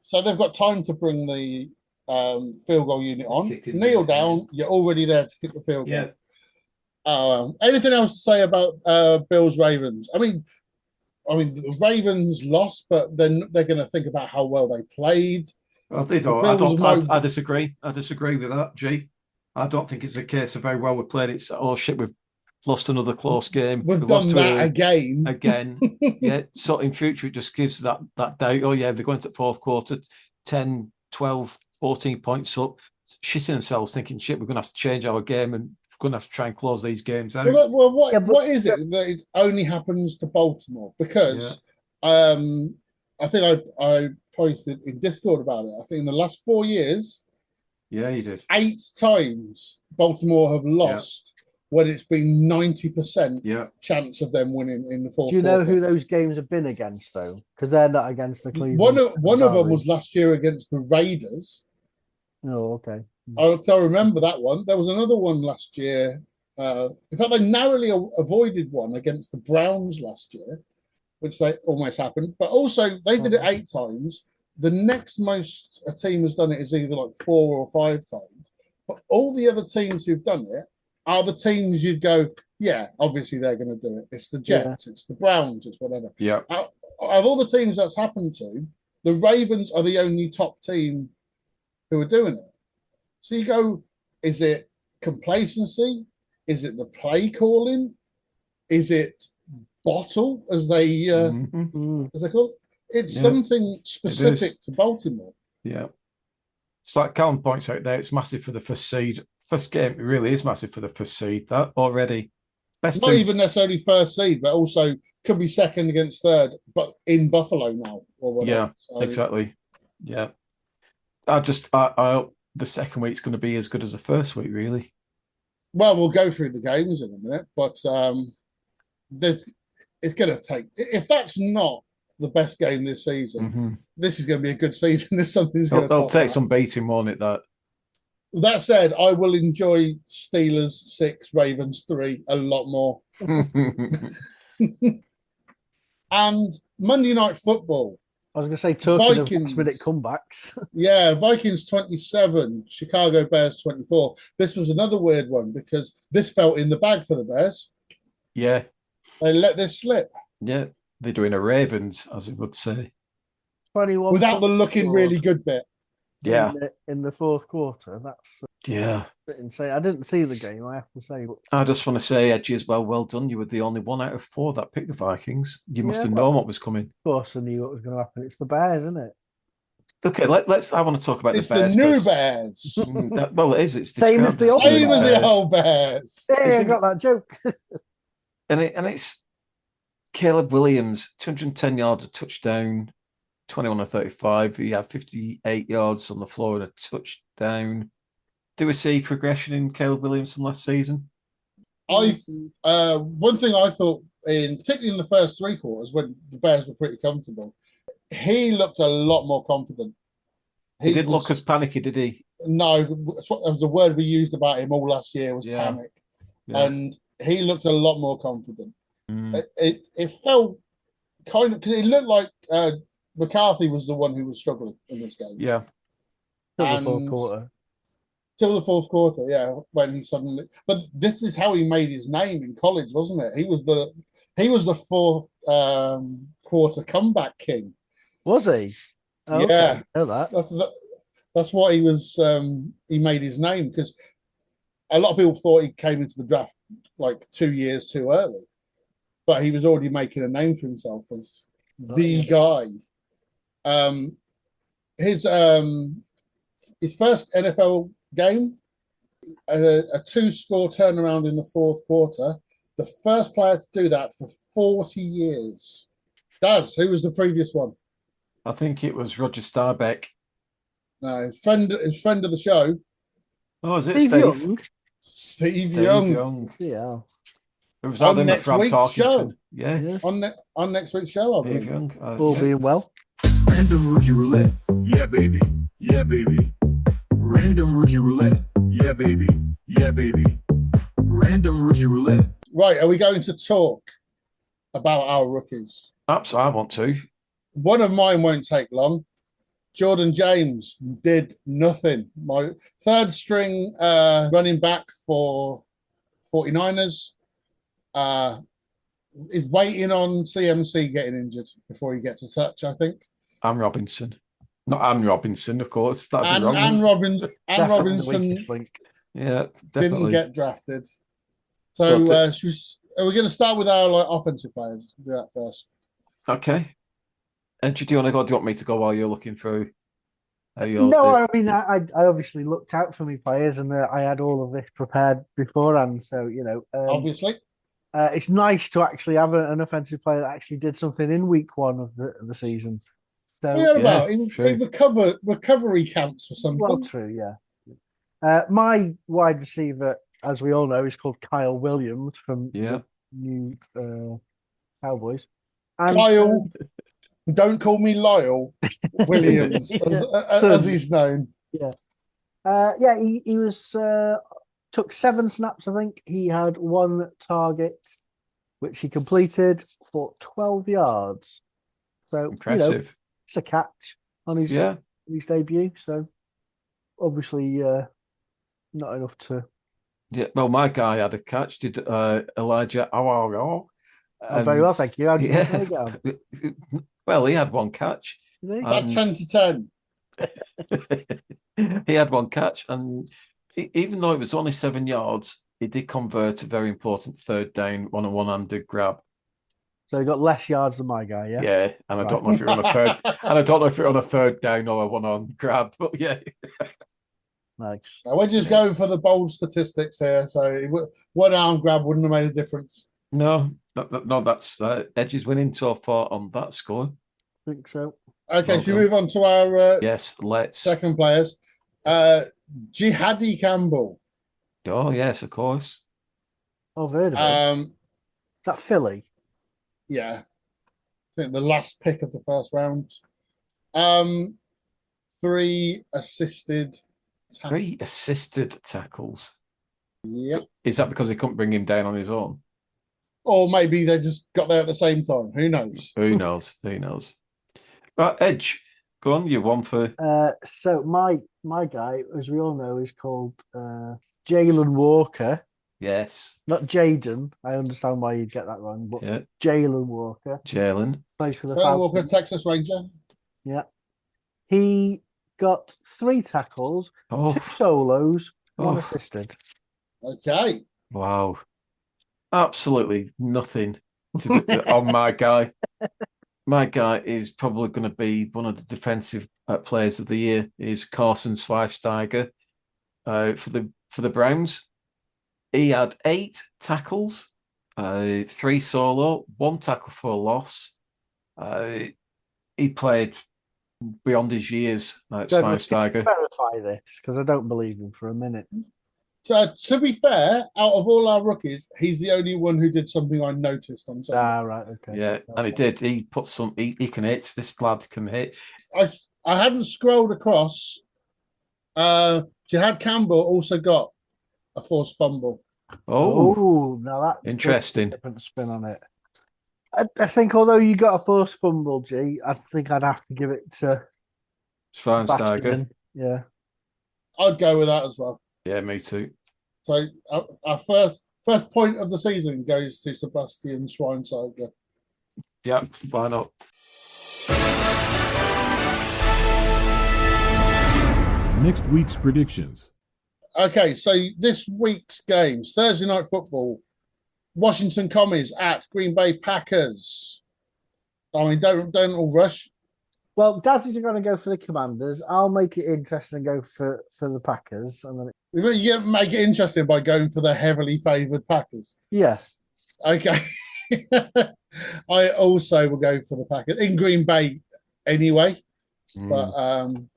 So they've got time to bring the field goal unit on. Kneel down. You're already there to kick the field goal. Yeah. Anything else to say about Bills Ravens? I mean, the Ravens lost, but then they're going to think about how well they played. I disagree. I disagree with that, G. I don't think it's a case of very well we played. It's we've lost another close game. We've done that again. Yeah. So in future, it just gives that doubt. Oh yeah, they're going to 4th quarter, 10, 12, 14 points up, shitting themselves, thinking, shit, we're going to have to change our game and we're going to have to try and close these games out. What is it that it only happens to Baltimore? Because I think I posted in Discord about it. I think in the last 4 years, you did 8 times Baltimore have lost when it's been 90% chance of them winning in the 4th quarter. Do you know who those games have been against, though? Because they're not against the Cleveland. One of them was last year against the Raiders. Oh, okay. I remember that one. There was another one last year. In fact, they narrowly avoided one against the Browns last year, which they almost happened. But also, they did it 8 times. The next most a team has done it is either like 4 or 5 times. But all the other teams who've done it are the teams you'd go, yeah, obviously they're going to do it. It's the Jets, it's the Browns, it's whatever. Yeah. Out of all the teams that's happened to, the Ravens are the only top team who are doing it. So you go, is it complacency? Is it the play calling? Is it bottle, as they call it? It's something specific to Baltimore. Yeah. It's like Callum points out there, it's massive for the first seed. First game, it really is massive for the first seed. That already. Best Not even necessarily first seid, but also could be second against third, but in Buffalo now or whatever. Yeah, so, exactly. Yeah. I hope the second week's going to be as good as the first week, really. Well, we'll go through the games in a minute, but it's going to take. If that's not the best game this season, this is going to be a good season. If something's going to, they'll take some beating, won't it? That said, I will enjoy Steelers 6, Ravens 3 a lot more. And Monday Night Football. I was going to say talking of last-minute comebacks. Yeah, Vikings 27, Chicago Bears 24. This was another weird one because this felt in the bag for the Bears. Yeah. They let this slip. Yeah, they're doing a Ravens, as it would say. 21 without the looking really good bit. Yeah. In the fourth quarter. That's insane. I didn't see the game, I have to say. But... I just want to say, Edgy, as well done. You were the only 1 out of 4 that picked the Vikings. You must have known what was coming. Of course, I knew what was going to happen. It's the Bears, isn't it? Okay, let's. I want to talk about the Bears. It's the new Bears. Well, it is. It's same as the old Bears. Hey, I got that joke. and it's Caleb Williams, 210 yards, a touchdown, 21 or 35. He had 58 yards on the floor and a touchdown. Do we see progression in Caleb Williams from last season? One thing I thought, particularly in the first 3 quarters, when the Bears were pretty comfortable, he looked a lot more confident. He didn't look as panicky, did he? No, that was the word we used about him all last year was panic. Yeah. And he looked a lot more confident. It felt kind of, because it looked like McCarthy was the one who was struggling in this game. Yeah. Till the fourth quarter. Till the fourth quarter, yeah, when he suddenly. But this is how he made his name in college, wasn't it? He was the fourth quarter comeback king. Was he? Oh, yeah, I know that. That's what he was. He made his name because a lot of people thought he came into the draft like 2 years too early, but he was already making a name for himself as the guy. His first NFL game, a 2-score turnaround in the fourth quarter. The first player to do that for 40 years. Daz, who was the previous one? I think it was Roger Staubach. No, his friend of the show. Oh, is it Steve Young? Steve Young. Yeah. It was on next week's show. Yeah. On next week's show, I believe. Steve Young. All being well. Random Rookie Roulette. Yeah, baby. Yeah, baby. Random Rookie Roulette. Yeah, baby. Yeah, baby. Random Rookie Roulette. Right, are we going to talk about our rookies? Absolutely, I want to. One of mine won't take long. Jordan James did nothing. My third string running back for 49ers is waiting on CMC getting injured before he gets a touch, I think. Ann Robinson. Not Ann Robinson, of course. That'd be wrong. Ann Robinson yeah, didn't get drafted. So are we going to start with our offensive players? Do that first. Okay. And do you want to go? Do you want me to go while you're looking through? No, I mean, I obviously looked out for me players, and I had all of this prepared beforehand. So obviously, it's nice to actually have an offensive player that actually did something in week 1 of the season. So recovery camps for some. Well, true, yeah. My wide receiver, as we all know, is called Kyle Williams from the New Cowboys. And, Kyle, don't call me Lyle Williams, as he's known. Yeah. Yeah, he was took 7 snaps, I think. He had 1 target, which he completed for 12 yards. So, Impressive. it's a catch on his debut. So, obviously, not enough to. Yeah, well, my guy had a catch. Did Elijah? Oh, very well, thank you. How did you get on? Well, he had 1 catch. About 10 to 10. He had 1 catch, and even though it was only 7 yards, he did convert a very important 3rd down on a one-handed grab. So he got less yards than my guy, yeah. Yeah, and I don't know if you're on a third, and I don't know if you're on a 3rd down or a one-on grab, but yeah. Nice. Now, we're just going for the bold statistics here, so one arm grab wouldn't have made a difference. No, that's Edgy's winning so far on that score. I think so. Okay, Well should we done. move on to our Yes, let's. second players? Jihadi Campbell. Oh yes, of course. I've heard of him. Is that Philly? Yeah, I think the last pick of the first round. 3 assisted. 3 assisted tackles. Yep. Is that because they couldn't bring him down on his own? Or maybe they just got there at the same time. Who knows? Who knows? Who knows? Right, Edge, go on. You one for. So my guy, as we all know, is called Jalen Walker. Yes. Not Jaden. I understand why you'd get that wrong, but Yeah. Jalen Walker Jalen. plays for the Jalen Walker, Falcons. Texas Ranger. Yeah. He got 3 tackles, Oh. 2 solos, 1 Oh. assisted. Okay. Wow. Absolutely nothing to do on my guy. My guy is probably going to be one of the defensive players of the year. Is Carson Schweinsteiger for the Browns. He had 8 tackles, 3 solo, 1 tackle for a loss. He played beyond his years, Schweinsteiger. Verify this because I don't believe him for a minute. So to be fair, out of all our rookies, he's the only one who did something I noticed on Sunday. Right, okay. Yeah, and he did. He put some. He can hit. This lad can hit. I hadn't scrolled across. Jihad Campbell also got a forced fumble. Oh, now that interesting. Different spin on it. I think although you got a forced fumble, G, I think I'd have to give it to Schweinsteiger. Bastian. Yeah, I'd go with that as well. Yeah, me too. So our first point of the season goes to Sebastian Schweinsteiger. Yeah, why not? Next week's predictions. Okay, so this week's games: Thursday night football, Washington Commies at Green Bay Packers. I mean, don't all rush. Well, Dazzy's are going to go for the Commanders. I'll make it interesting and go for the Packers, and then You make it interesting by going for the heavily favoured Packers. yeah. Okay. I also will go for the Packers in Green Bay anyway, but I'm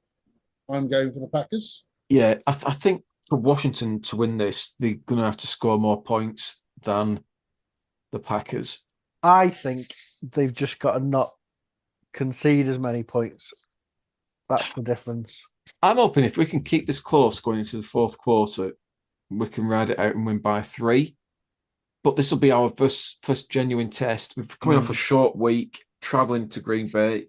going for the Packers. Yeah, I think for Washington to win this, they're going to have to score more points than the Packers. I think they've just got to not concede as many points. That's the difference. I'm hoping if we can keep this close going into the 4th quarter, we can ride it out and win by 3. But this will be our first genuine test. We're coming off a short week, travelling to Green Bay.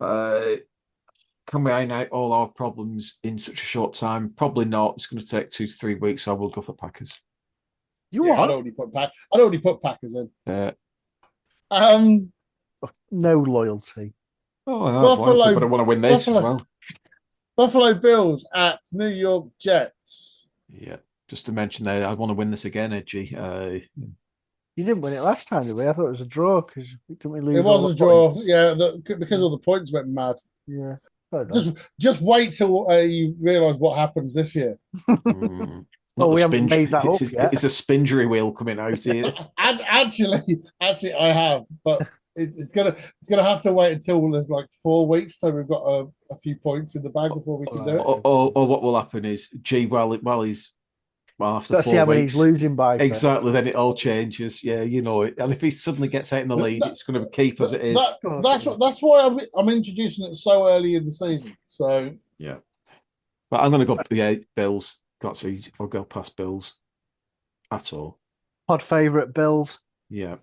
Can we iron out all our problems in such a short time? Probably not. It's going to take 2 to 3 weeks, so I will go for Packers. I'd already put Packers in. No loyalty. Oh, Buffalo, but I want to win this as well. Buffalo Bills at New York Jets. Yeah, just to mention there, I want to win this again, Edgy. You didn't win it last time, did we? I thought it was a draw because didn't we lose? It was a draw, yeah, because all the points went mad. Yeah. Just wait till you realise what happens this year. Well, we haven't made that up yet. It's a spingery wheel coming out here. Actually, I have, but it's gonna have to wait until there's like 4 weeks till we've got a few points in the bag before we can do it. Or what will happen is, after Let's 4 see how many weeks, he's losing by. exactly, then it all changes. Yeah, you know it. And if he suddenly gets out in the lead, it's going to keep as it is. That's why I'm introducing it so early in the season. So yeah. But I'm going to go, Bills. Got to see, I'll go past Bills at all. Pod favourite Bills. Yeah.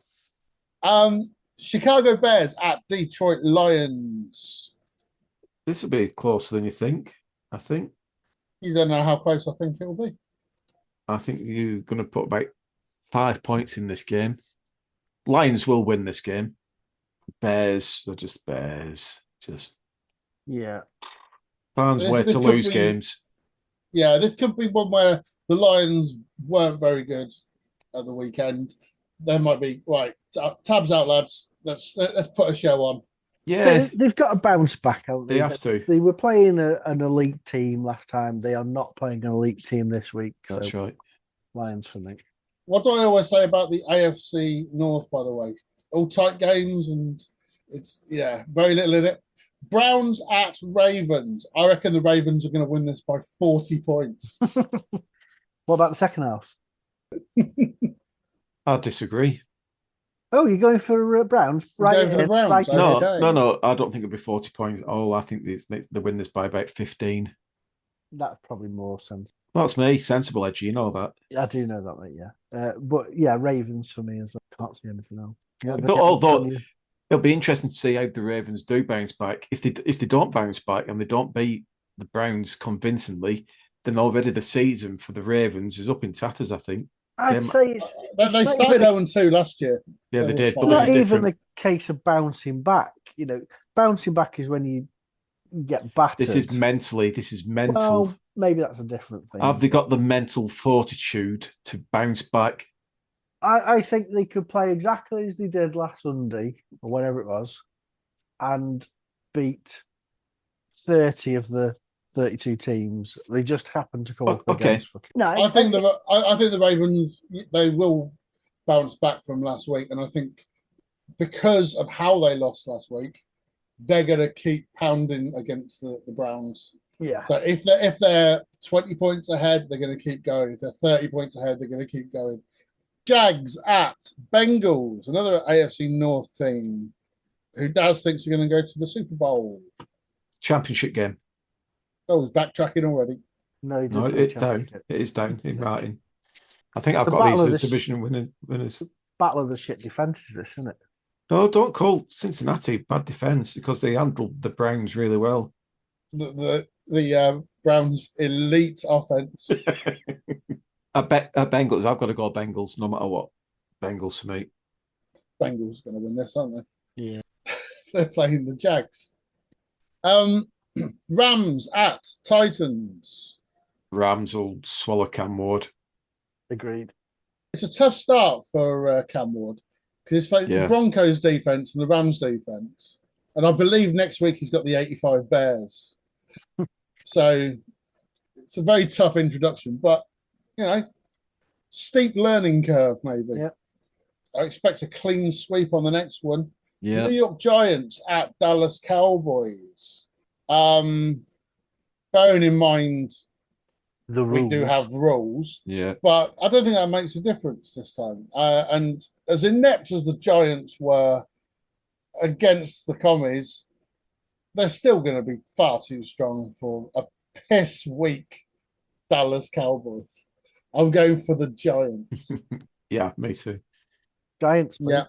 Chicago Bears at Detroit Lions. This will be closer than you think, I think. You don't know how close I think it'll be. I think you're going to put about 5 points in this game. Lions will win this game. Bears are just Bears. Just Yeah. fans where to lose games. Yeah, this could be one where the Lions weren't very good at the weekend. There might be right. Tabs out, lads. Let's put a show on. Yeah, They've got to bounce back, haven't they? they have to. They were playing an elite team last time. They are not playing an elite team this week. That's so right. Lions for me. What do I always say about the AFC North, by the way? All tight games and it's very little in it. Browns at Ravens. I reckon the Ravens are going to win this by 40 points. What about the second half? I disagree. Oh, you're going for Browns? Right. Going for the Browns. Right. No. I don't think it'll be 40 points at all. I think they win this by about 15. That's probably more sense. That's me. Sensible, Edgy. You know that. I do know that, mate. Yeah. But yeah, Ravens for me as well. Can't see anything else. But although it'll be interesting to see how the Ravens do bounce back. If they don't bounce back and they don't beat the Browns convincingly, then already the season for the Ravens is up in tatters, I think. I'd say they started 0-2 last year. Yeah, they did. But not even the case of bouncing back. You know, bouncing back is when you get battered. This is mental. Well, maybe that's a different thing. Have they got the mental fortitude to bounce back? I think they could play exactly as they did last Sunday or whatever it was, and beat 30 of the 32 teams. They just happened to come up against. No, I think the Ravens, they will bounce back from last week, and I think because of how they lost last week, they're going to keep pounding against the Browns. Yeah. So if they're 20 points ahead, they're going to keep going. If they're 30 points ahead, they're going to keep going. Jags at Bengals, another AFC North team who Daz thinks are going to go to the Super Bowl. Championship game. Oh, he's backtracking already. No, it's down. It is down in writing. I think I've got these as division winners. Battle of the shit defenses, this, isn't it? No, don't call Cincinnati bad defense because they handled the Browns really well. The Browns' elite offense. I bet Bengals. I've got to go Bengals no matter what. Bengals for me. Bengals are going to win this, aren't they? Yeah. They're playing the Jags. Rams at Titans. Rams will swallow Cam Ward. Agreed. It's a tough start for Cam Ward because he's fighting the Broncos defense and the Rams defense. And I believe next week he's got the 85 Bears. So it's a very tough introduction, but steep learning curve, maybe. Yeah. I expect a clean sweep on the next one. Yeah. New York Giants at Dallas Cowboys. Bearing in mind we do have rules, but I don't think that makes a difference this time. And as inept as the Giants were against the Commies, they're still going to be far too strong for a piss weak Dallas Cowboys. I'm going for the Giants. Yeah, me too. Giants. Yeah.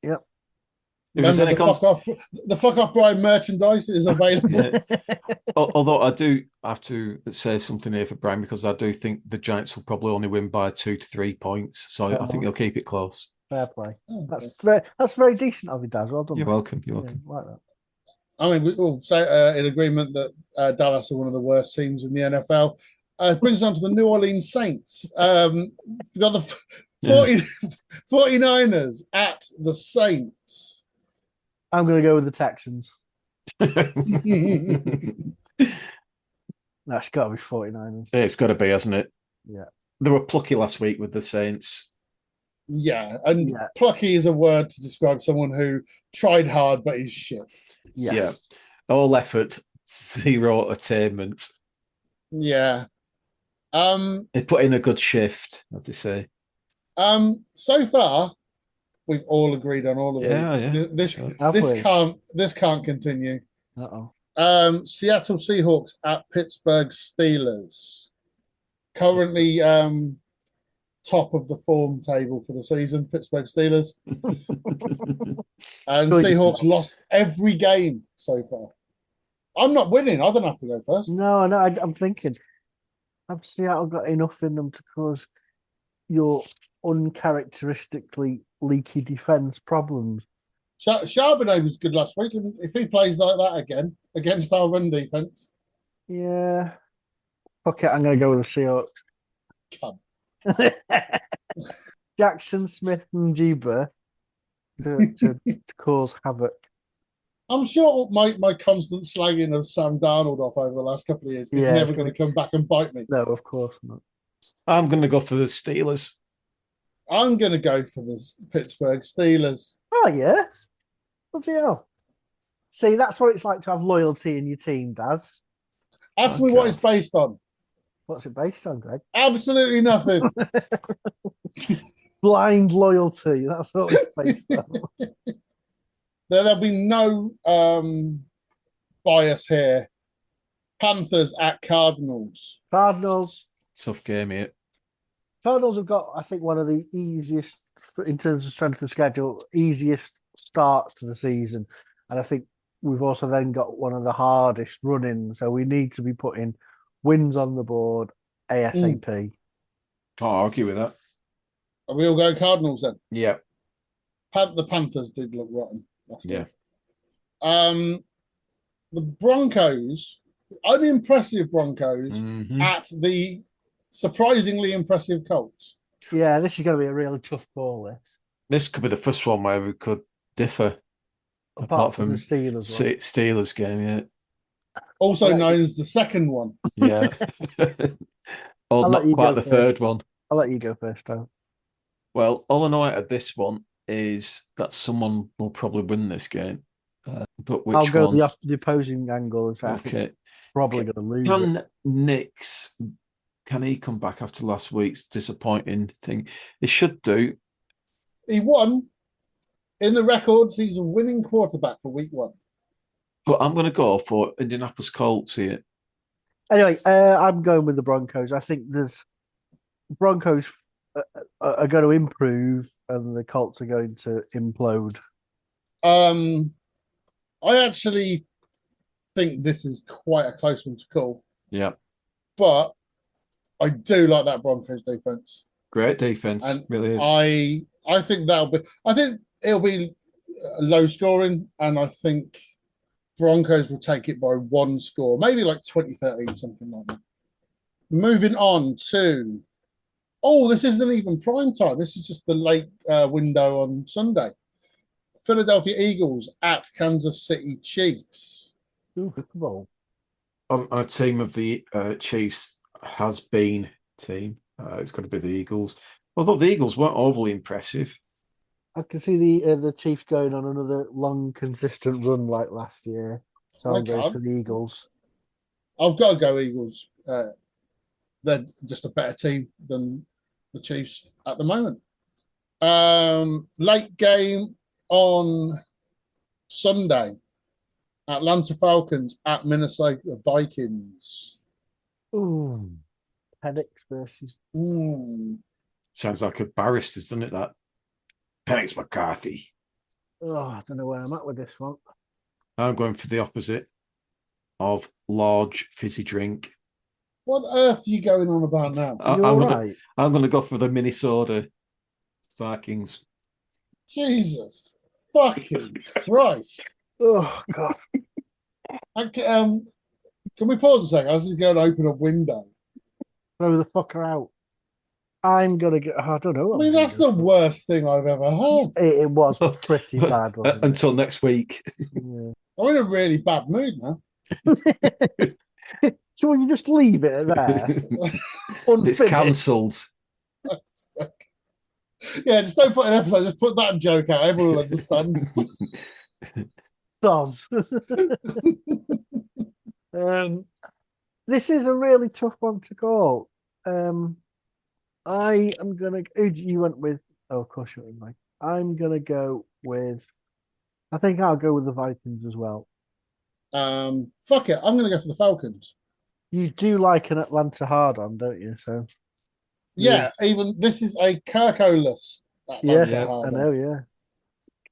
Yep. Remember the fuck off Brian merchandise is available. Although I do have to say something here for Brian because I do think the Giants will probably only win by 2 to 3 points. So I think they'll keep it close. Fair play. That's very decent of you, Daz. Well done. You're welcome. You're welcome. Like that. I mean, we all say in agreement that Dallas are one of the worst teams in the NFL. It brings us on to the New Orleans Saints. We've got the 49ers at the Saints. I'm going to go with the Texans. That's got to be 49ers. It's got to be, hasn't it? Yeah. They were plucky last week with the Saints. Yeah, and plucky is a word to describe someone who tried hard but is shit. Yes. Yeah. All effort, zero attainment. Yeah. They put in a good shift, as they say. So far, we've all agreed on all of it. Yeah. This can't continue. Uh-oh. Seattle Seahawks at Pittsburgh Steelers. Currently top of the form table for the season, Pittsburgh Steelers. And Seahawks lost every game so far. I'm not winning. I don't have to go first. No, I'm thinking, have Seattle got enough in them to cause your uncharacteristically leaky defense problems? Charbonnet was good last week. If he plays like that again against our run defense. Yeah. Fuck it, I'm going to go with the Seahawks. Jackson Smith and Jeeba to cause havoc. I'm sure my constant slagging of Sam Darnold off over the last couple of years is never going to come back and bite me. No, of course not. I'm going to go for the Steelers. I'm going to go for the Pittsburgh Steelers. Oh, yeah? Bloody hell. See, that's what it's like to have loyalty in your team, Daz. Ask me what it's based on. What's it based on, Greg? Absolutely nothing. Blind loyalty. That's what it's based on. There'll be no bias here. Panthers at Cardinals. Cardinals. Tough game here. Cardinals have got, I think, one of the easiest, in terms of strength of schedule, easiest starts to the season. And I think we've also then got one of the hardest run-ins. So we need to be putting wins on the board ASAP. Can't argue with that. Are we all going Cardinals then? Yeah. The Panthers did look rotten. Yeah. The Broncos, unimpressive Broncos at the surprisingly impressive Colts. Yeah, this is going to be a really tough call. This could be the first one where we could differ. Apart from the Steelers game, yeah. Also known as the second one. Yeah. Or not quite the third one. I'll let you go first, Tom. Well, all I know out of this one is that someone will probably win this game. But which I'll go one? the opposing angle and say I think probably going to lose. Can Nix, can he come back after last week's disappointing thing? He should do. He won. In the records, he's a winning quarterback for week 1. But I'm going to go for Indianapolis Colts here. Anyway, I'm going with the Broncos. I think Broncos are going to improve and the Colts are going to implode. I actually think this is quite a close one to call. Yeah. But I do like that Broncos defense. Great defense, and really is. I think it'll be low scoring, and I think Broncos will take it by 1 score, maybe like 20-13, something like that. Moving on to, this isn't even prime time. This is just the late window on Sunday. Philadelphia Eagles at Kansas City Chiefs. Ooh, good ball. Our team of the Chiefs has been team. It's got to be the Eagles. Although the Eagles weren't overly impressive. I can see the Chiefs going on another long, consistent run like last year. So I'm going for the Eagles. I've got to go Eagles. They're just a better team than the Chiefs at the moment. Late game on Sunday. Atlanta Falcons at Minnesota Vikings. Ooh. Penix versus... Sounds like a barrister's, doesn't it, that? Penix McCarthy. Oh, I don't know where I'm at with this one. I'm going for the opposite of large fizzy drink. What earth are you going on about now? I'm going to go for the Minnesota Vikings. Jesus fucking Christ. Oh, God. Can we pause a second? I was just going to open a window. Throw the fucker out. I'm going to get... I don't know. I mean, that's the worst thing I've ever heard. It was pretty bad, wasn't it? Until next week. Yeah. I'm in a really bad mood now. So you just leave it there? It's cancelled. Yeah, just don't put an episode. Just put that joke out. Everyone will understand. Does. This is a really tough one to call. I am gonna. You went with? Oh, of course you went, Mike. I'm gonna go with. I think I'll go with the Vikings as well. Fuck it. I'm going to go for the Falcons. You do like an Atlanta hard on, don't you? So Yeah, Yes. even this is a Kirko-less yes, Yeah, hard I on. know. Yeah,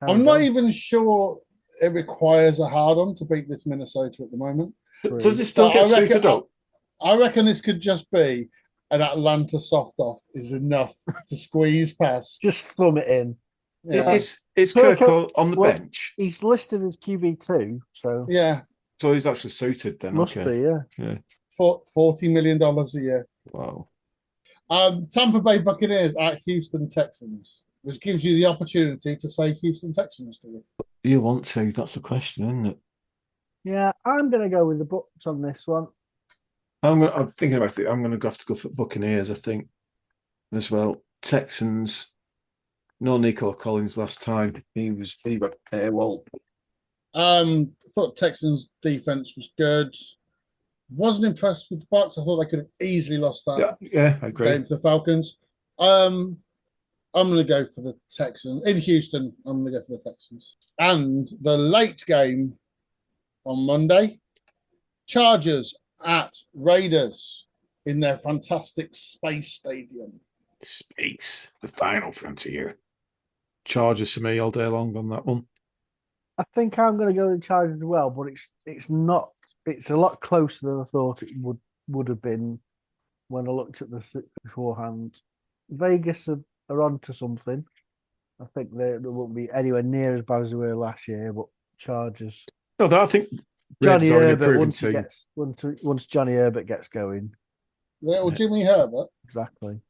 I'm not even sure it requires a hard on to beat this Minnesota at the moment. Does it still So get I reckon- suited up? I reckon this could just be an Atlanta soft off is enough to squeeze past. just thumb it in. Yeah, Is Kirko- Kirko on the well- bench? He's listed as QB2, so yeah, So he's actually suited then. must Okay. be. Yeah, for $40 million a year. Wow. Tampa Bay Buccaneers at Houston Texans, which gives you the opportunity to say Houston Texans to you. You want to? That's the question, isn't it? yeah. I'm gonna go with the Bucks on this one. I'm thinking about it. I'm going to have to go for Buccaneers, I think, as well. Texans. No Nico Collins last time. He went AWOL. Thought Texans defense was good. Wasn't impressed with the Bucks. I thought they could have easily lost that Yeah, I agree. game to the Falcons. I'm going to go for the Texans in Houston. I'm going to go for the Texans. And the late game on Monday, Chargers at Raiders in their fantastic space stadium. Space, the final frontier. Chargers for me all day long on that one. I think I'm going to go with the Chargers as well, but it's not. It's a lot closer than I thought it would have been when I looked at the six beforehand. Vegas are onto something. I think they won't be anywhere near as bad as they were last year, but Chargers. No, I think Johnny Reds are an Herbert improving once he team. gets once Johnny Herbert gets going. Little Jimmy Herbert. Exactly.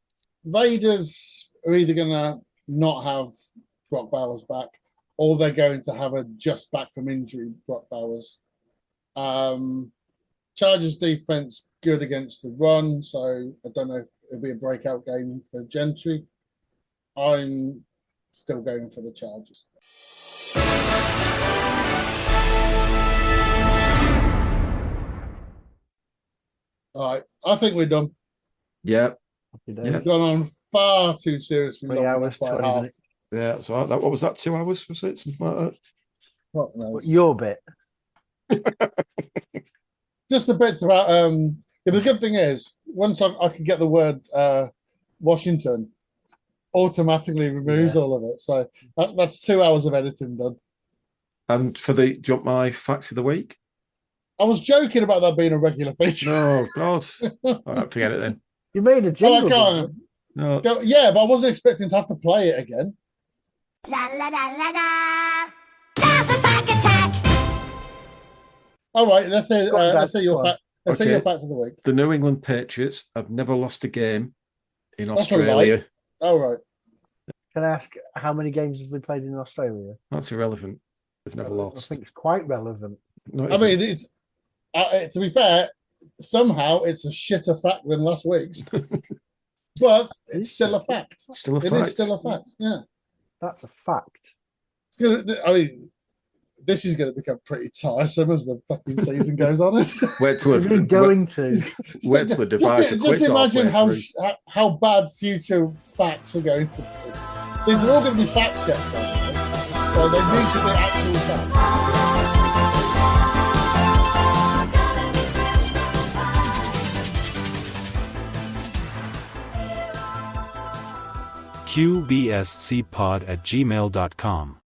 Raiders are either going to not have Brock Bowers back, or they're going to have a just back from injury Brock Bowers. Chargers defense good against the run, so I don't know if it'll be a breakout game for Gentry. I'm still going for the Chargers. All right, I think we're done. Yeah, Happy days. Yeah. We've gone on far too seriously. 3 hours, 20 minutes. yeah. So what was that? 2 hours? Was it something like that? Fuck knows. But your bit. Just a bit about the good thing is once I can get the word Washington, automatically removes all of it. So that's 2 hours of editing done. And do you want my facts of the week? I was joking about that being a regular feature. No, God. All right, forget it then. You made a jingle. Oh, I can't. didn't No. Yeah, but I wasn't expecting to have to play it again. All right, let's say Go on, let's say Dad, your go on. fact. Let's say your Okay. fact of the week. The New England Patriots have never lost a game in That's a lie. Australia. All right. Can I ask how many games have they played in Australia? That's irrelevant. They've never I lost. think it's quite relevant. No, it I isn't. mean, it's to be fair, somehow it's a shitter fact than last week's, but it's still a fact. Still a It fact. is still a fact. Yeah. That's a fact. It's gonna. I mean, this is going to become pretty tiresome as the fucking season goes on. Wait till What are you going to? wait till the device Just imagine how bad future facts are going to be. These are all going to be fact checked, by the way. So they need to be actual facts. qbscpod@gmail.com